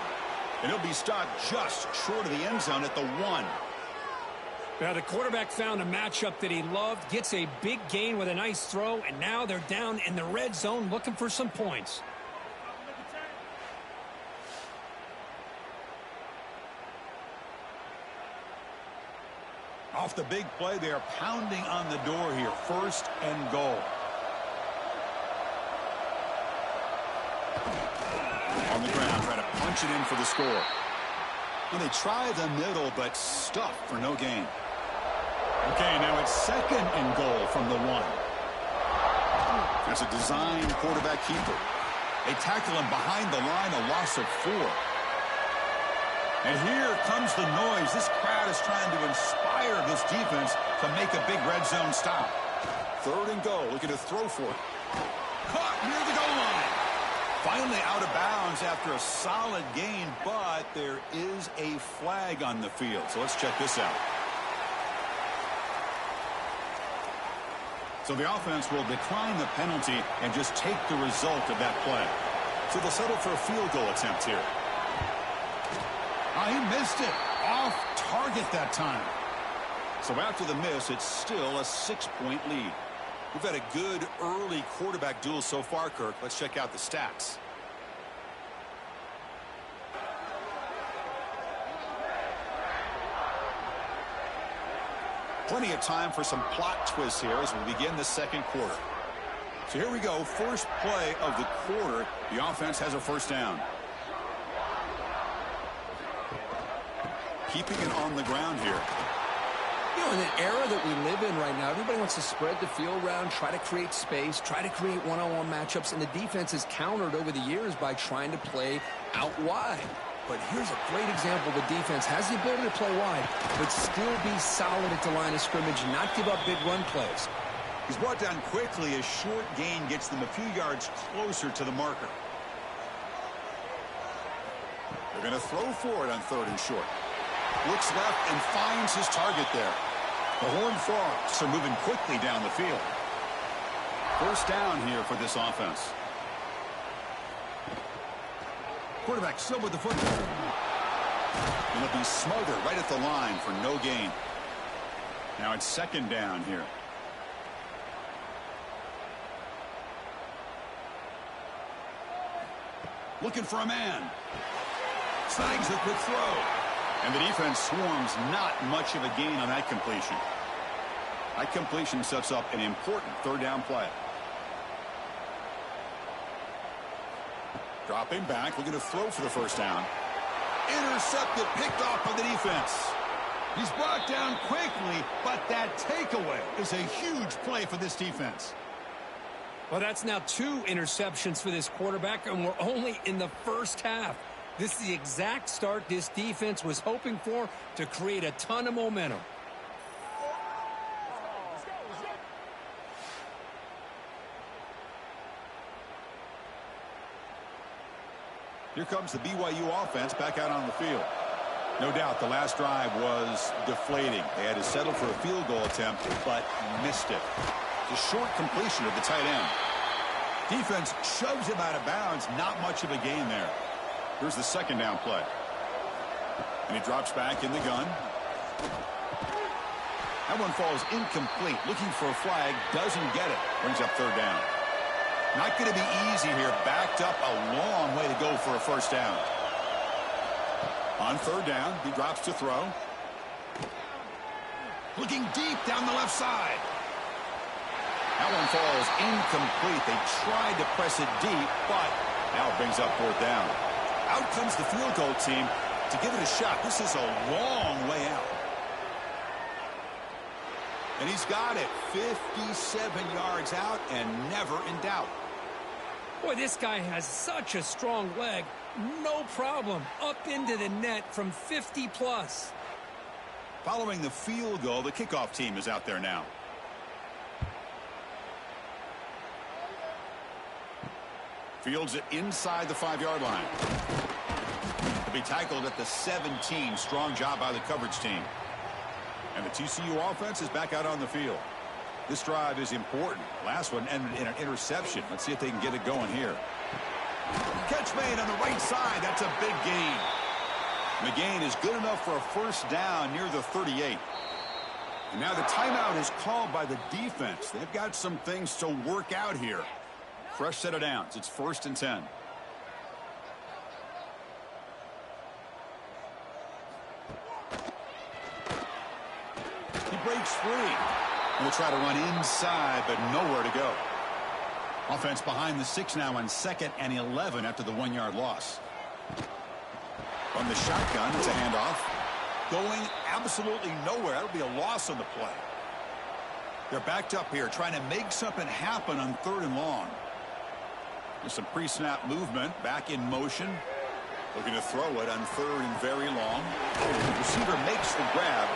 And he'll be stopped just short of the end zone at the 1. Now the quarterback found a matchup that he loved, gets a big gain with a nice throw, and now they're down in the red zone looking for some points. Off the big play, they are pounding on the door here. First and goal. On the ground, try to punch it in for the score. Well, they try the middle, but stuffed for no gain. Okay, now it's second and goal from the 1. That's a design quarterback keeper. They tackle him behind the line, a loss of 4. And here comes the noise. This crowd is trying to inspire this defense to make a big red zone stop. Third and goal, looking to throw for it. Caught near the goal line. Finally out of bounds after a solid gain, but there is a flag on the field. So let's check this out. So the offense will decline the penalty and just take the result of that play. So they'll settle for a field goal attempt here. He missed it. Off target that time. So after the miss, it's still a 6-point lead. We've had a good early quarterback duel so far, Kirk. Let's check out the stats. Plenty of time for some plot twists here as we begin the second quarter. So here we go. First play of the quarter. The offense has a first down. Keeping it on the ground here. You know, in the era that we live in right now, everybody wants to spread the field around, try to create space, try to create one-on-one matchups, and the defense has countered over the years by trying to play out wide. But here's a great example. The defense has the ability to play wide, but still be solid at the line of scrimmage and not give up big run plays. He's brought down quickly. A short gain gets them a few yards closer to the marker. They're going to throw for it on third and short. Looks left and finds his target there. The Horned Frogs are moving quickly down the field. First down here for this offense. Quarterback still with the football. And it'll be Smother right at the line for no gain. Now it's second down here. Looking for a man. Snags a quick throw. And the defense swarms, not much of a gain on that completion. That completion sets up an important third down play. Dropping back, looking to throw for the first down. Intercepted, picked off by the defense. He's brought down quickly, but that takeaway is a huge play for this defense. Well, that's now 2 interceptions for this quarterback, and we're only in the first half. This is the exact start this defense was hoping for to create a ton of momentum. Here comes the BYU offense back out on the field. No doubt the last drive was deflating. They had to settle for a field goal attempt, but missed it. The short completion of the tight end. Defense shoves him out of bounds. Not much of a gain there. Here's the second down play. And he drops back in the gun. That one falls incomplete. Looking for a flag. Doesn't get it. Brings up third down. Not going to be easy here. Backed up a long way to go for a first down. On third down, he drops to throw. Looking deep down the left side. That one falls incomplete. They tried to press it deep, but now it brings up fourth down. Out comes the field goal team to give it a shot. This is a long way out. And he's got it 57 yards out and never in doubt. Boy, this guy has such a strong leg. No problem. Up into the net from 50 plus. Following the field goal, the kickoff team is out there now. Fields it inside the 5-yard line. To be tackled at the 17. Strong job by the coverage team. And the TCU offense is back out on the field. This drive is important. Last one ended in an interception. Let's see if they can get it going here. Catch made on the right side. That's a big gain. And the gain is good enough for a first down near the 38. And now the timeout is called by the defense. They've got some things to work out here. Fresh set of downs. It's 1st and 10. He breaks free. We'll try to run inside, but nowhere to go. Offense behind the 6 now on 2nd and 11 after the 1-yard loss. From the shotgun, it's a handoff. Going absolutely nowhere. That'll be a loss on the play. They're backed up here trying to make something happen on 3rd and long. There's some pre-snap movement. Back in motion. Looking to throw it on 3rd and very long. The receiver makes the grab.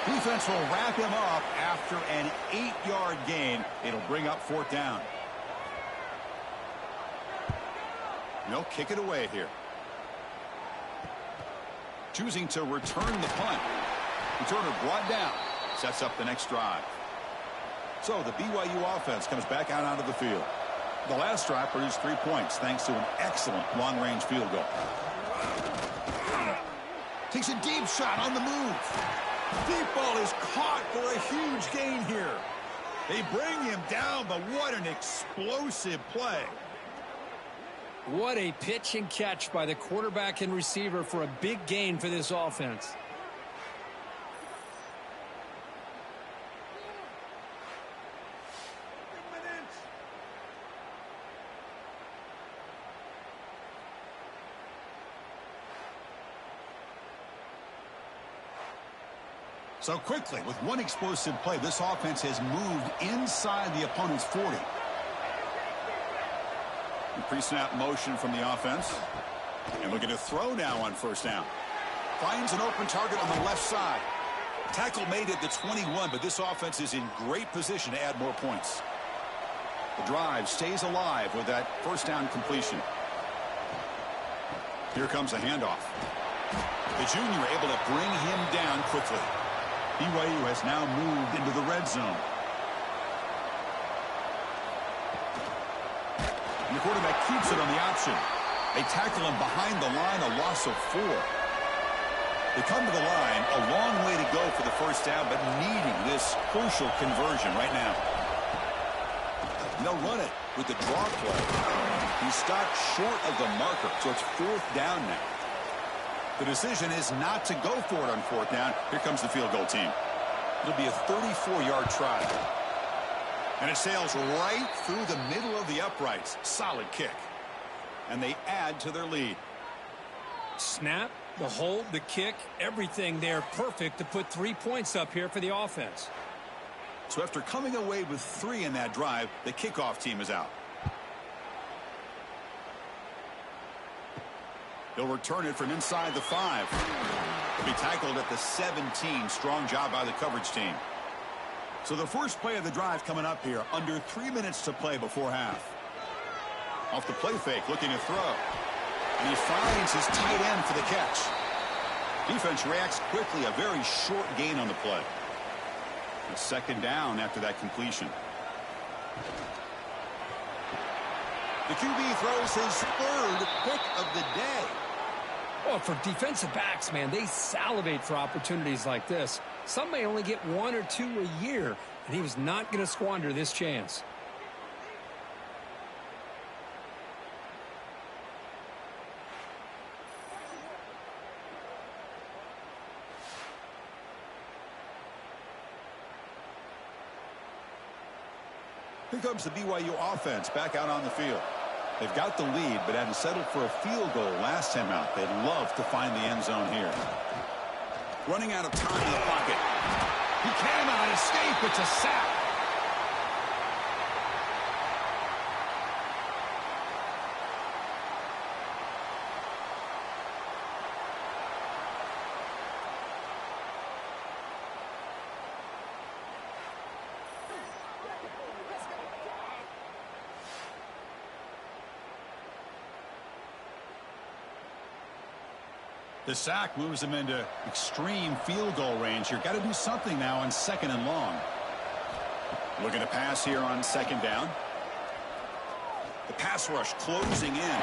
Defense will wrap him up after an 8-yard gain. It'll bring up 4th down. They'll kick it away here. Choosing to return the punt. Returner brought down. Sets up the next drive. So the BYU offense comes back out onto the field. The last drive produced 3 points thanks to an excellent long-range field goal. Takes a deep shot on the move. Deep ball is caught for a huge gain here. They bring him down, but what an explosive play. What a pitch and catch by the quarterback and receiver for a big gain for this offense. So quickly, with one explosive play, this offense has moved inside the opponent's 40. Pre-snap motion from the offense. And looking to throw now on 1st down. Finds an open target on the left side. Tackle made at the 21, but this offense is in great position to add more points. The drive stays alive with that 1st down completion. Here comes a handoff. The junior able to bring him down quickly. BYU has now moved into the red zone. And the quarterback keeps it on the option. They tackle him behind the line, a loss of 4. They come to the line, a long way to go for the first down, but needing this crucial conversion right now. And they'll run it with the draw play. He stopped short of the marker, so it's 4th down now. The decision is not to go for it on 4th down. Here comes the field goal team. It'll be a 34-yard try. And it sails right through the middle of the uprights. Solid kick. And they add to their lead. Snap, the hold, the kick, everything there perfect to put 3 points up here for the offense. So after coming away with 3 in that drive, the kickoff team is out. He'll return it from inside the 5. He'll be tackled at the 17. Strong job by the coverage team. So the first play of the drive coming up here. Under 3 minutes to play before half. Off the play fake, looking to throw. And he finds his tight end for the catch. Defense reacts quickly. A very short gain on the play. A 2nd down after that completion. The QB throws his 3rd pick of the day. Well, for defensive backs, man, they salivate for opportunities like this. Some may only get 1 or 2 a year, and he was not going to squander this chance. Here comes the BYU offense back out on the field. They've got the lead, but had to settle for a field goal last time out. They'd love to find the end zone here. Running out of time in the pocket. He cannot escape. It's a sack. The sack moves him into extreme field goal range here. Got to do something now on 2nd and long. Looking to pass here on 2nd down. The pass rush closing in.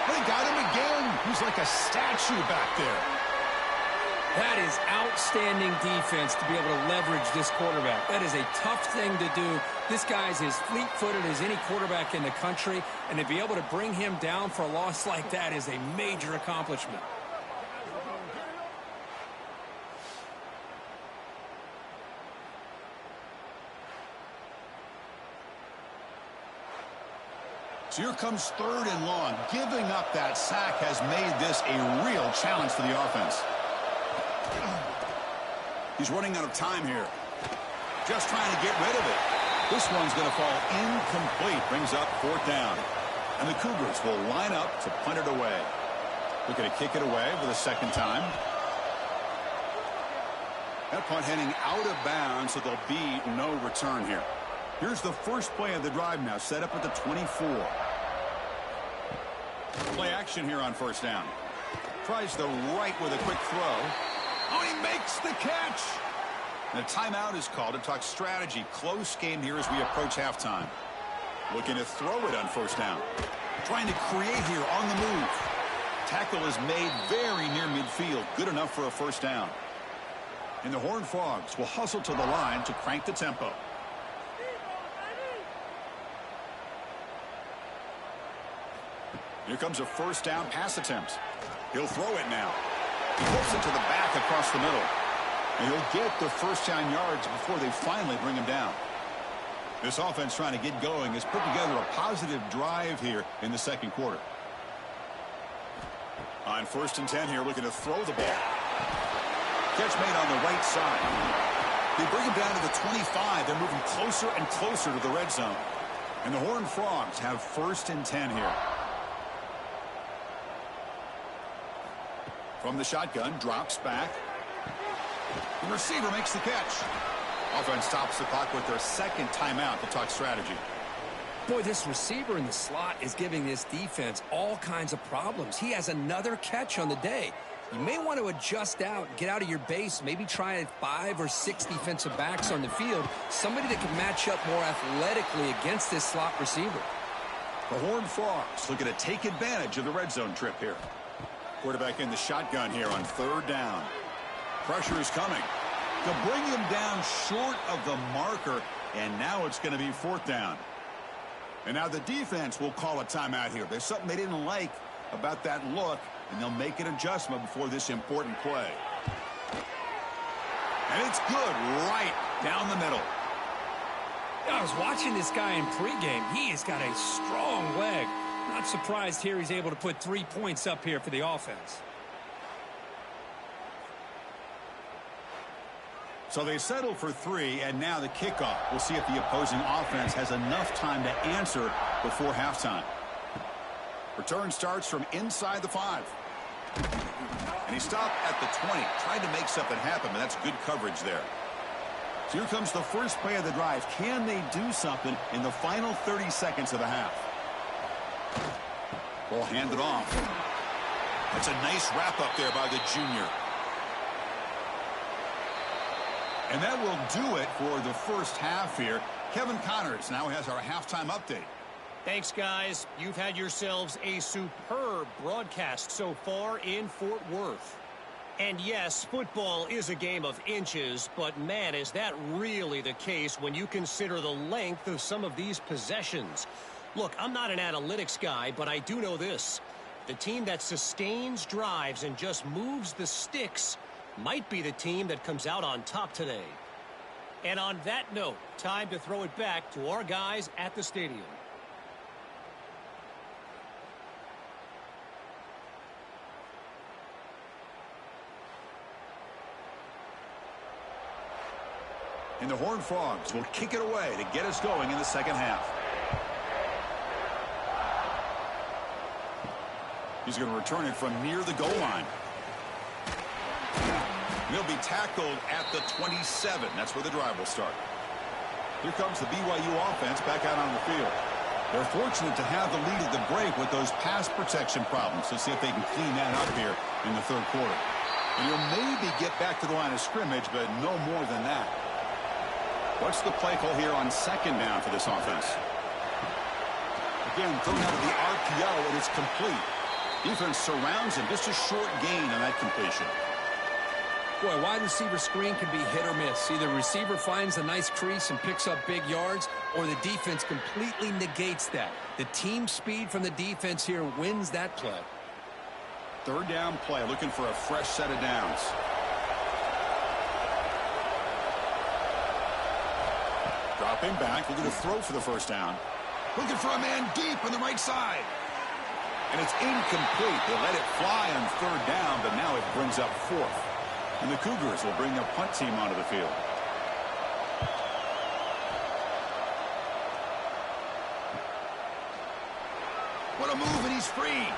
They got him again. He's like a statue back there. That is outstanding defense to be able to leverage this quarterback. That is a tough thing to do. This guy's as fleet-footed as any quarterback in the country, and to be able to bring him down for a loss like that is a major accomplishment. So here comes 3rd and long. Giving up that sack has made this a real challenge for the offense. He's running out of time here. Just trying to get rid of it. This one's going to fall incomplete. Brings up 4th down. And the Cougars will line up to punt it away. Looking to kick it away for the 2nd time. That punt heading out of bounds, so there'll be no return here. Here's the first play of the drive now, set up at the 24. Play action here on 1st down. Tries the right with a quick throw. Oh, he makes the catch. And a timeout is called to talk strategy. Close game here as we approach halftime. Looking to throw it on 1st down. Trying to create here on the move. Tackle is made very near midfield. Good enough for a 1st down. And the Horned Frogs will hustle to the line to crank the tempo. Here comes a 1st down pass attempt. He'll throw it now. He flips it to the back across the middle. And he'll get the 1st down yards before they finally bring him down. This offense trying to get going has put together a positive drive here in the 2nd quarter. On 1st and 10 here, looking to throw the ball. Catch made on the right side. They bring him down to the 25. They're moving closer and closer to the red zone. And the Horned Frogs have 1st and 10 here. From the shotgun, drops back. The receiver makes the catch. Offense stops the clock with their 2nd timeout to talk strategy. Boy, this receiver in the slot is giving this defense all kinds of problems. He has another catch on the day. You may want to adjust out, get out of your base, maybe try 5 or 6 defensive backs on the field, somebody that can match up more athletically against this slot receiver. The Horned Frogs looking to take advantage of the red zone trip here. Quarterback in the shotgun here on 3rd down. Pressure is coming. To bring him down short of the marker, and now it's going to be 4th down. And now the defense will call a timeout here. There's something they didn't like about that look, and they'll make an adjustment before this important play. And it's good right down the middle. I was watching this guy in pregame. He has got a strong leg. Not surprised here he's able to put 3 points up here for the offense. So they settle for 3, and now the kickoff. We'll see if the opposing offense has enough time to answer before halftime. Return starts from inside the 5. And he stopped at the 20. Tried to make something happen, but that's good coverage there. So here comes the first play of the drive. Can they do something in the final 30 seconds of the half? Ball handed off. That's a nice wrap up there by the junior. And that will do it for the first half here. Kevin Connors now has our halftime update. Thanks, guys. You've had yourselves a superb broadcast so far in Fort Worth. And yes, football is a game of inches, but man, is that really the case when you consider the length of some of these possessions. Look, I'm not an analytics guy, but I do know this. The team that sustains drives and just moves the sticks might be the team that comes out on top today. And on that note, time to throw it back to our guys at the stadium. And the Horned Frogs will kick it away to get us going in the second half. He's going to return it from near the goal line. He'll be tackled at the 27. That's where the drive will start. Here comes the BYU offense back out on the field. They're fortunate to have the lead at the break with those pass protection problems. Let's see if they can clean that up here in the third quarter. And you'll maybe get back to the line of scrimmage, but no more than that. What's the play call here on second down for this offense? Again, thrown out of the RPO, and it's complete. Defense surrounds him. Just a short gain on that completion. Boy, wide receiver screen can be hit or miss. Either receiver finds a nice crease and picks up big yards, or the defense completely negates that. The team speed from the defense here wins that play. Third down play, looking for a fresh set of downs. Dropping back, looking to throw for the first down. Looking for a man deep on the right side. And it's incomplete. They let it fly on third down, but now it brings up fourth. And the Cougars will bring their punt team onto the field. What a move, and he's free.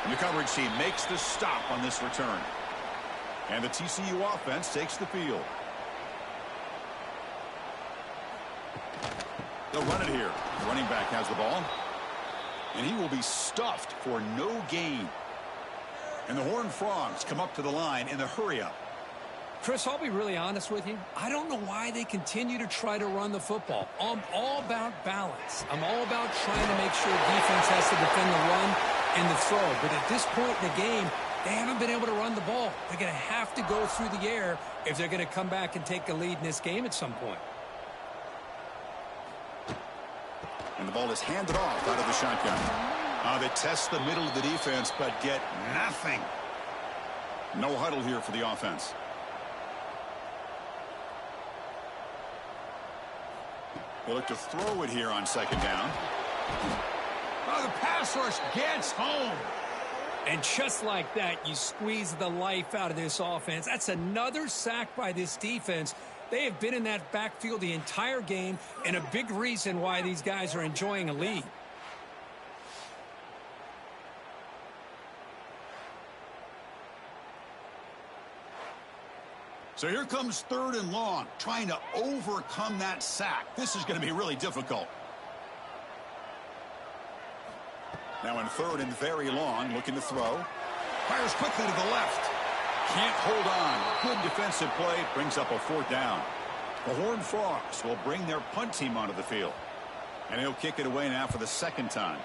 And the coverage team makes the stop on this return. And the TCU offense takes the field. They'll run it here. The running back has the ball. And he will be stuffed for no gain. And the Horned Frogs come up to the line in the hurry-up. Chris, I'll be really honest with you. I don't know why they continue to try to run the football. I'm all about balance. I'm all about trying to make sure defense has to defend the run and the throw. But at this point in the game, they haven't been able to run the ball. They're going to have to go through the air if they're going to come back and take a lead in this game at some point. And the ball is handed off out of the shotgun. They test the middle of the defense, but get nothing. No huddle here for the offense. They look to throw it here on second down. The pass rush gets home. And just like that, you squeeze the life out of this offense. That's another sack by this defense. They have been in that backfield the entire game, and a big reason why these guys are enjoying a lead. So here comes third and long, trying to overcome that sack. This is going to be really difficult. Now in third and very long, looking to throw. Fires quickly to the left. Can't hold on. Good defensive play. Brings up a fourth down. The Horned Frogs will bring their punt team onto the field. And he'll kick it away now for the second time.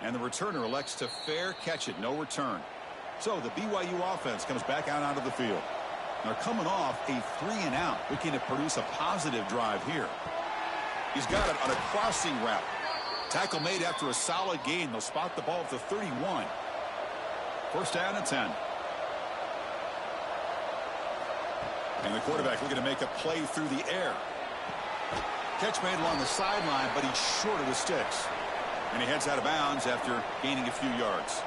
And the returner elects to fair catch it. No return. So the BYU offense comes back out onto the field. They're coming off a 3-and-out, looking to produce a positive drive here. He's got it on a crossing route. Tackle made after a solid gain. They'll spot the ball at the 31. First down and 10. And the quarterback looking to make a play through the air. Catch made along the sideline, but he's short of the sticks. And he heads out of bounds after gaining a few yards.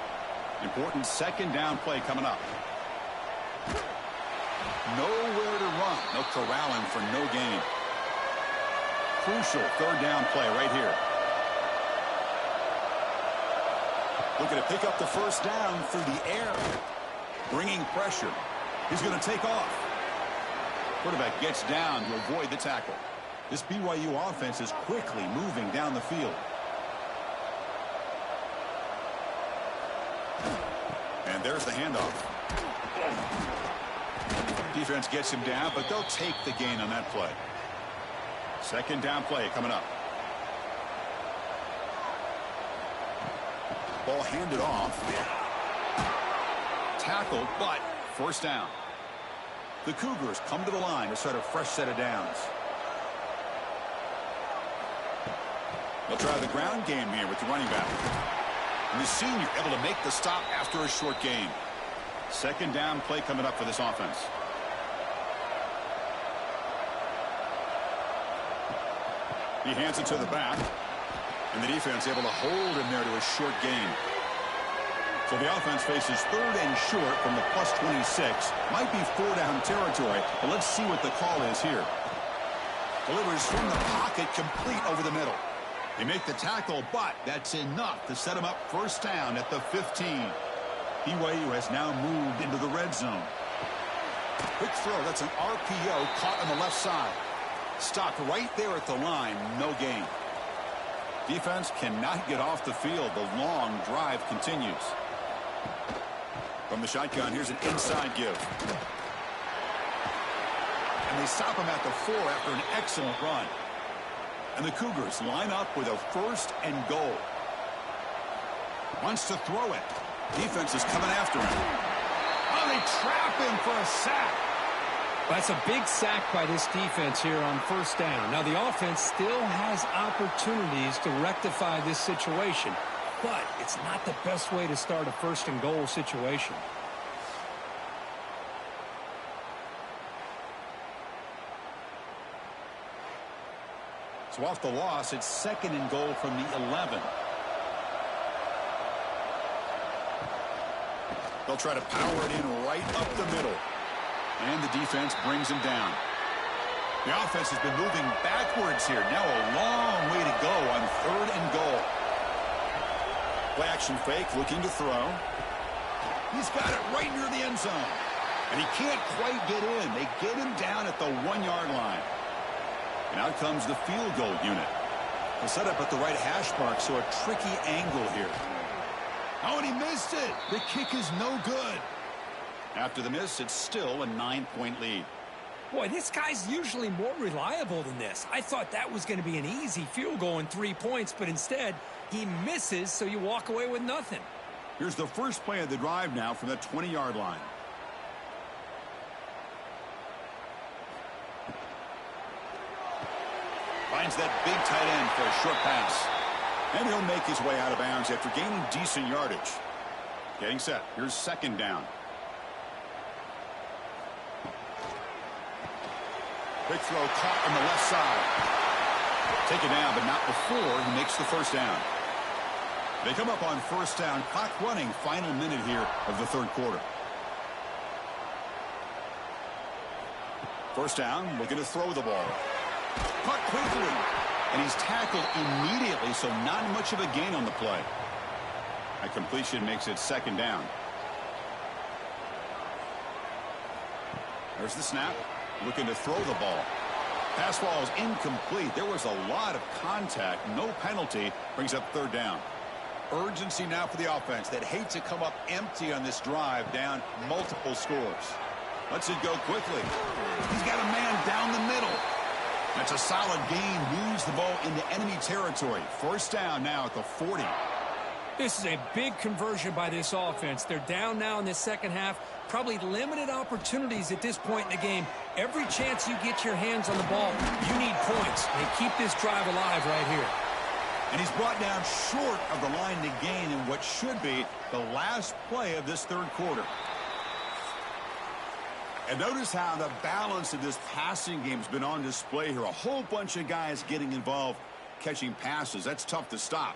Important second down play coming up. Nowhere to run. No corralling for no gain. Crucial third down play right here. Looking to pick up the first down through the air. Bringing pressure. He's going to take off. Quarterback gets down to avoid the tackle. This BYU offense is quickly moving down the field. And there's the handoff. Defense gets him down, but they'll take the gain on that play. Second down play coming up. Ball handed off. Tackled, but first down. The Cougars come to the line to start a fresh set of downs. They'll try the ground game here with the running back. And the senior able to make the stop after a short gain. Second down play coming up for this offense. He hands it to the back. And the defense able to hold him there to a short gain. So the offense faces third and short from the plus 26. Might be 4-down territory, but let's see what the call is here. Delivers from the pocket, complete over the middle. They make the tackle, but that's enough to set him up first down at the 15. BYU has now moved into the red zone. Quick throw, that's an RPO caught on the left side. Stopped right there at the line, no gain. Defense cannot get off the field. The long drive continues. From the shotgun, here's an inside give. And they stop him at the 4 after an excellent run. And the Cougars line up with a first and goal. Wants to throw it. Defense is coming after him. Oh, they trap him for a sack. That's a big sack by this defense here on first down. Now, the offense still has opportunities to rectify this situation, but it's not the best way to start a first and goal situation. So off the loss, it's second and goal from the 11. They'll try to power it in right up the middle. And the defense brings him down. The offense has been moving backwards here. Now a long way to go on third and goal. Play action fake, looking to throw. He's got it right near the end zone. And he can't quite get in. They get him down at the 1-yard line. And out comes the field goal unit. They'll set up at the right hash mark, so a tricky angle here. Oh, and he missed it. The kick is no good. After the miss, it's still a 9-point lead. Boy, this guy's usually more reliable than this. I thought that was going to be an easy field goal in 3 points, but instead, he misses, so you walk away with nothing. Here's the first play of the drive now from the 20-yard line. Finds that big tight end for a short pass. And he'll make his way out of bounds after gaining decent yardage. Getting set. Here's second down. Big throw caught on the left side. Taken down, but not before he makes the first down. They come up on first down. Clock running. Final minute here of the third quarter. First down, looking to throw the ball. Caught quickly. And he's tackled immediately, so not much of a gain on the play. A completion makes it second down. There's the snap. Looking to throw the ball. Pass ball is incomplete. There was a lot of contact. No penalty. Brings up third down. Urgency now for the offense that hate to come up empty on this drive, down multiple scores. Lets it go quickly. He's got a man down the middle. That's a solid gain. Moves the ball into enemy territory. First down now at the 40. This is a big conversion by this offense. They're down now in the second half. Probably limited opportunities at this point in the game. Every chance you get your hands on the ball, you need points. They keep this drive alive right here. And he's brought down short of the line to gain in what should be the last play of this third quarter. And notice how the balance of this passing game has been on display here. A whole bunch of guys getting involved, catching passes. That's tough to stop.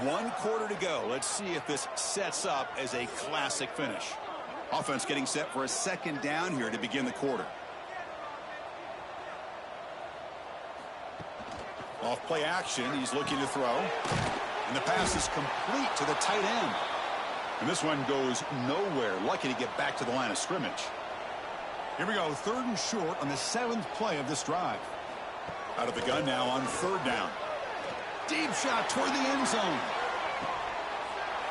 One quarter to go. Let's see if this sets up as a classic finish. Offense getting set for a second down here to begin the quarter. Off play action, he's looking to throw. And the pass is complete to the tight end. And this one goes nowhere. Lucky to get back to the line of scrimmage. Here we go, third and short on the 7th play of this drive. Out of the gun now on third down. Deep shot toward the end zone.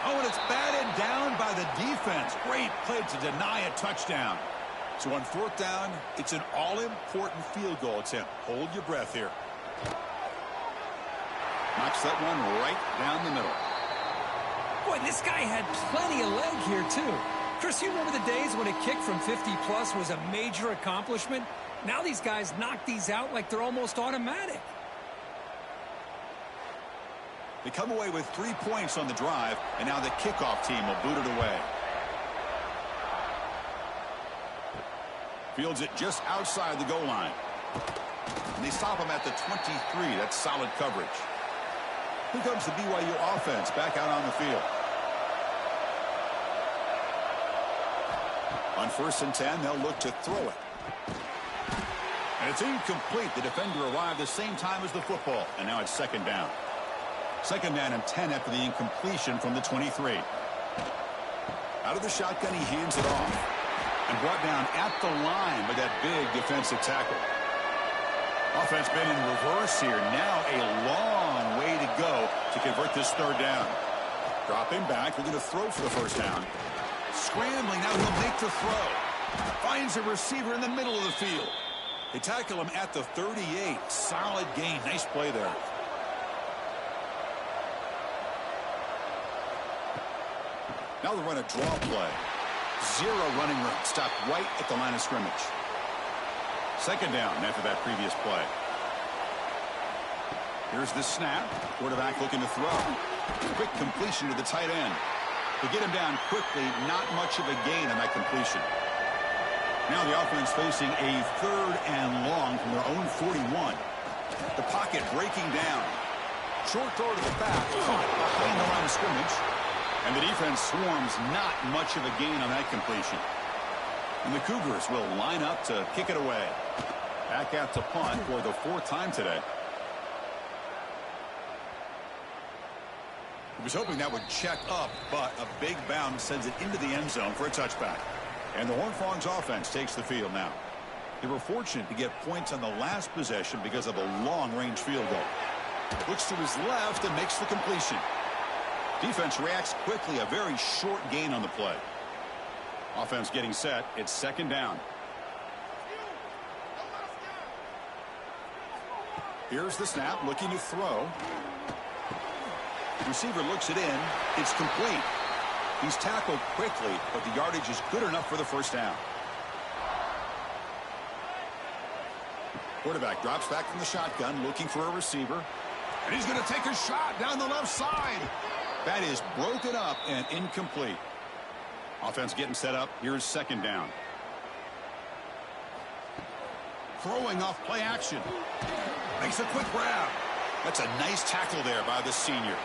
Oh, and it's batted down by the defense. Great play to deny a touchdown. So on fourth down, it's an all-important field goal attempt. Hold your breath here. Knocks that one right down the middle. Boy, this guy had plenty of leg here, too. Chris, you remember the days when a kick from 50-plus was a major accomplishment? Now these guys knock these out like they're almost automatic. They come away with 3 points on the drive, and now the kickoff team will boot it away. Fields it just outside the goal line. And they stop him at the 23. That's solid coverage. Here comes the BYU offense back out on the field. On 1st and 10, they'll look to throw it. And it's incomplete. The defender arrived the same time as the football, and now it's 2nd down. 2nd down and 10 after the incompletion from the 23. Out of the shotgun, he hands it off. And brought down at the line by that big defensive tackle. Offense been in reverse here. Now a long way to go to convert this 3rd down. Dropping back. We're going to throw for the 1st down. Scrambling. Now he'll make the throw. Finds a receiver in the middle of the field. They tackle him at the 38. Solid gain. Nice play there. Now they'll run a draw play. 0 running room. Stopped right at the line of scrimmage. 2nd down after that previous play. Here's the snap. Quarterback looking to throw. Quick completion to the tight end. To get him down quickly, not much of a gain on that completion. Now the offense facing a 3rd and long from their own 41. The pocket breaking down. Short throw to the back. Caught behind the line of scrimmage. And the defense swarms, not much of a gain on that completion. And the Cougars will line up to kick it away. Back out to punt for the 4th time today. He was hoping that would check up, but a big bounce sends it into the end zone for a touchback. And the Horned Frogs offense takes the field now. They were fortunate to get points on the last possession because of a long-range field goal. Looks to his left and makes the completion. Defense reacts quickly, a very short gain on the play. Offense getting set. It's 2nd down. Here's the snap, looking to throw. Receiver looks it in. It's complete. He's tackled quickly, but the yardage is good enough for the 1st down. Quarterback drops back from the shotgun, looking for a receiver. And he's going to take a shot down the left side. That is broken up and incomplete. Offense getting set up. Here's 2nd down. Throwing off play action. Makes a quick grab. That's a nice tackle there by the senior.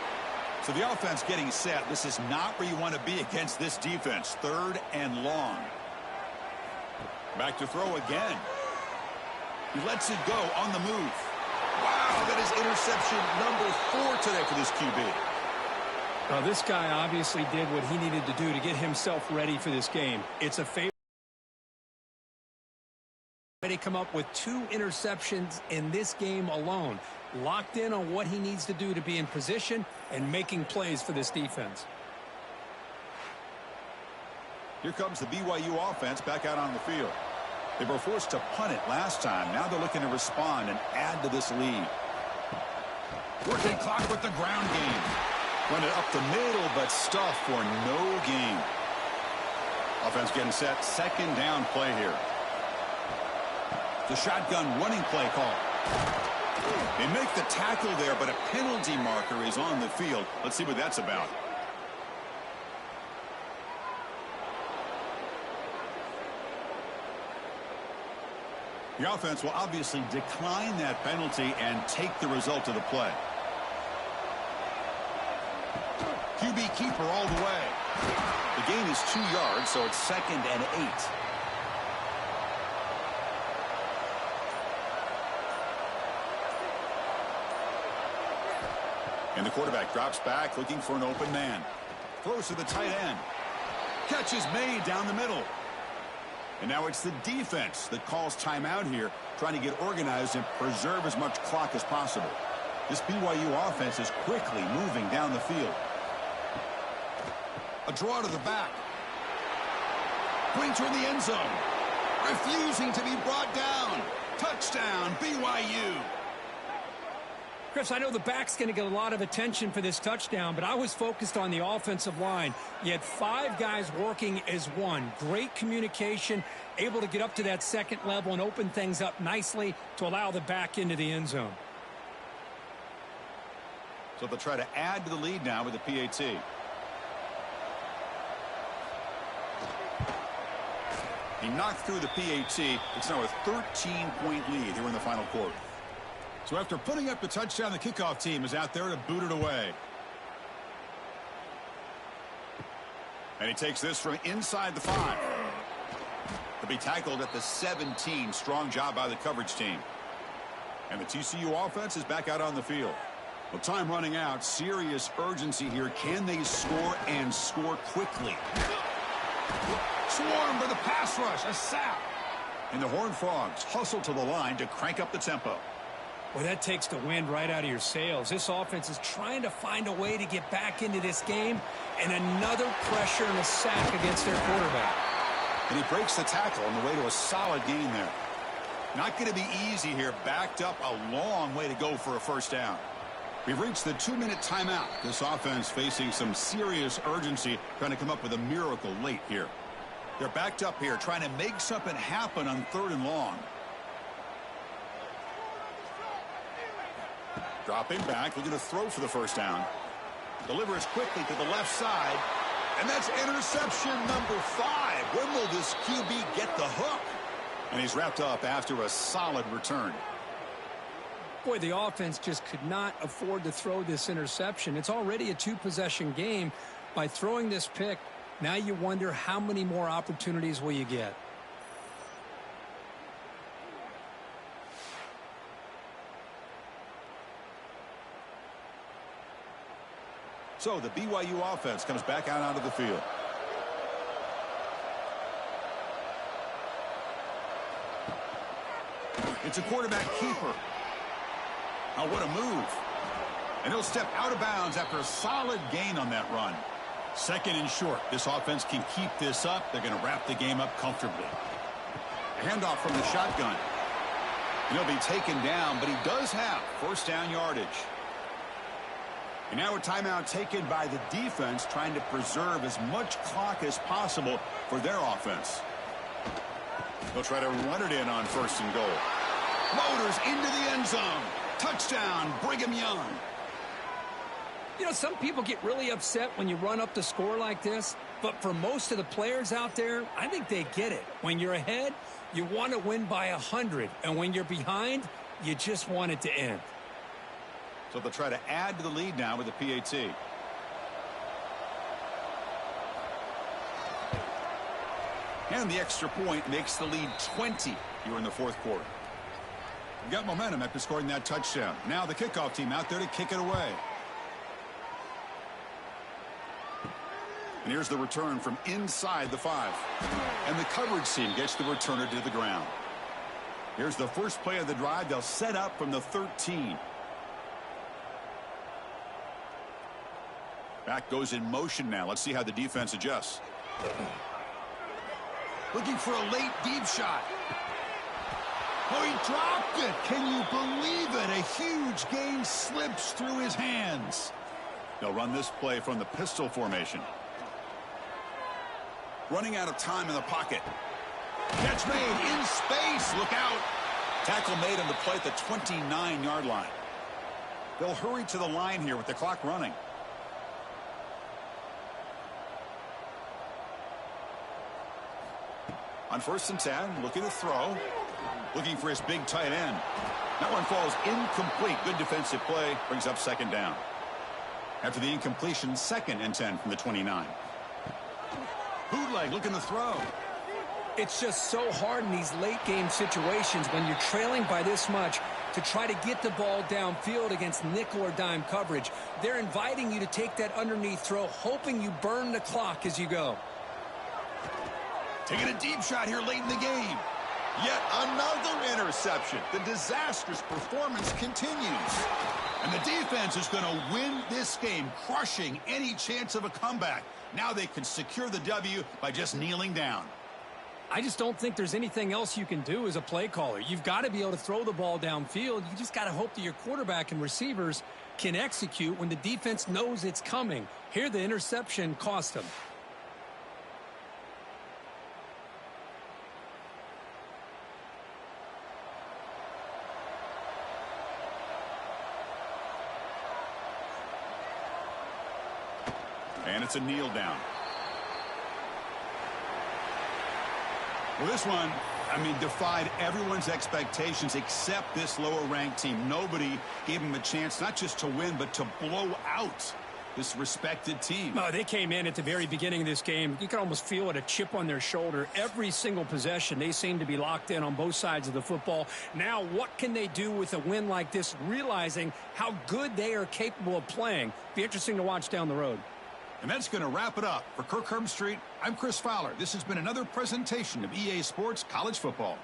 So the offense getting set. This is not where you want to be against this defense. 3rd and long. Back to throw again. He lets it go on the move. Wow, that is interception number 4 today for this QB. Well, this guy obviously did what he needed to do to get himself ready for this game. It's a favor. He come up with 2 interceptions in this game alone. Locked in on what he needs to do to be in position and making plays for this defense. Here comes the BYU offense back out on the field. They were forced to punt it last time. Now they're looking to respond and add to this lead. Working clock with the ground game. Run it up the middle, but stuff for no gain. Offense getting set. 2nd down play here. The shotgun running play call. They make the tackle there, but a penalty marker is on the field. Let's see what that's about. The offense will obviously decline that penalty and take the result of the play. QB keeper all the way. The gain is 2 yards, so it's 2nd and 8. And the quarterback drops back, looking for an open man. Throws to the tight end. Catch is made down the middle. And now it's the defense that calls timeout here, trying to get organized and preserve as much clock as possible. This BYU offense is quickly moving down the field. draw to the back. Brings her in the end zone. Refusing to be brought down. Touchdown, BYU. Chris, I know the back's going to get a lot of attention for this touchdown, but I was focused on the offensive line. You had 5 guys working as one. Great communication, able to get up to that second level and open things up nicely to allow the back into the end zone. So they'll try to add to the lead now with the PAT. He knocked through the PAT. It's now a 13-point lead here in the final quarter. So after putting up the touchdown, the kickoff team is out there to boot it away. And he takes this from inside the 5. To be tackled at the 17. Strong job by the coverage team. And the TCU offense is back out on the field. Well, time running out. Serious urgency here. Can they score and score quickly? Swarm for the pass rush. A sack. And the Horned Frogs hustle to the line to crank up the tempo. Well, that takes the wind right out of your sails. This offense is trying to find a way to get back into this game, and another pressure and a sack against their quarterback. And he breaks the tackle on the way to a solid gain there. Not going to be easy here. Backed up a long way to go for a first down. We've reached the 2-minute timeout. This offense facing some serious urgency, trying to come up with a miracle late here. They're backed up here, trying to make something happen on 3rd and long. Dropping back, looking to throw for the first down. Delivers quickly to the left side. And that's interception number 5. When will this QB get the hook? And he's wrapped up after a solid return. Boy, the offense just could not afford to throw this interception. It's already a 2-possession game. By throwing this pick, now you wonder how many more opportunities will you get. So the BYU offense comes back out onto the field. It's a quarterback keeper. Oh, what a move. And he'll step out of bounds after a solid gain on that run. 2nd and short. This offense can keep this up. They're going to wrap the game up comfortably. A handoff from the shotgun. And he'll be taken down, but he does have first down yardage. And now a timeout taken by the defense, trying to preserve as much clock as possible for their offense. They'll try to run it in on 1st and goal. Motors into the end zone. Touchdown, Brigham Young. You know, some people get really upset when you run up the score like this, but for most of the players out there, I think they get it. When you're ahead, you want to win by 100, and when you're behind, you just want it to end. So they'll try to add to the lead now with the PAT. And the extra point makes the lead 20 here in the 4th quarter. We've got momentum after scoring that touchdown. Now the kickoff team out there to kick it away. And here's the return from inside the 5. And the coverage team gets the returner to the ground. Here's the first play of the drive. They'll set up from the 13. Back goes in motion now. Let's see how the defense adjusts. Looking for a late deep shot. Oh, he dropped it. Can you believe it? A huge gain slips through his hands. They'll run this play from the pistol formation. Running out of time in the pocket. Catch made in space. Look out. Tackle made on the play at the 29-yard line. They'll hurry to the line here with the clock running. On 1st and 10, looking to throw. Looking for his big tight end. That one falls incomplete. Good defensive play. Brings up 2nd down. After the incompletion, 2nd and 10 from the 29. Bootleg looking to throw. It's just so hard in these late game situations when you're trailing by this much to try to get the ball downfield against nickel or dime coverage. They're inviting you to take that underneath throw, hoping you burn the clock as you go. Taking a deep shot here late in the game. Yet another interception. The disastrous performance continues. And the defense is going to win this game, crushing any chance of a comeback. Now they can secure the W by just kneeling down. I just don't think there's anything else you can do as a play caller. You've got to be able to throw the ball downfield. You just got to hope that your quarterback and receivers can execute when the defense knows it's coming. Here, the interception cost them. And it's a kneel down. Well, this one, defied everyone's expectations except this lower-ranked team. Nobody gave them a chance not just to win, but to blow out this respected team. Oh, they came in at the very beginning of this game. You could almost feel it, a chip on their shoulder. Every single possession, they seem to be locked in on both sides of the football. Now, what can they do with a win like this, realizing how good they are capable of playing? Be interesting to watch down the road. And that's going to wrap it up. For Kirk Herbstreit, I'm Chris Fowler. This has been another presentation of EA Sports College Football.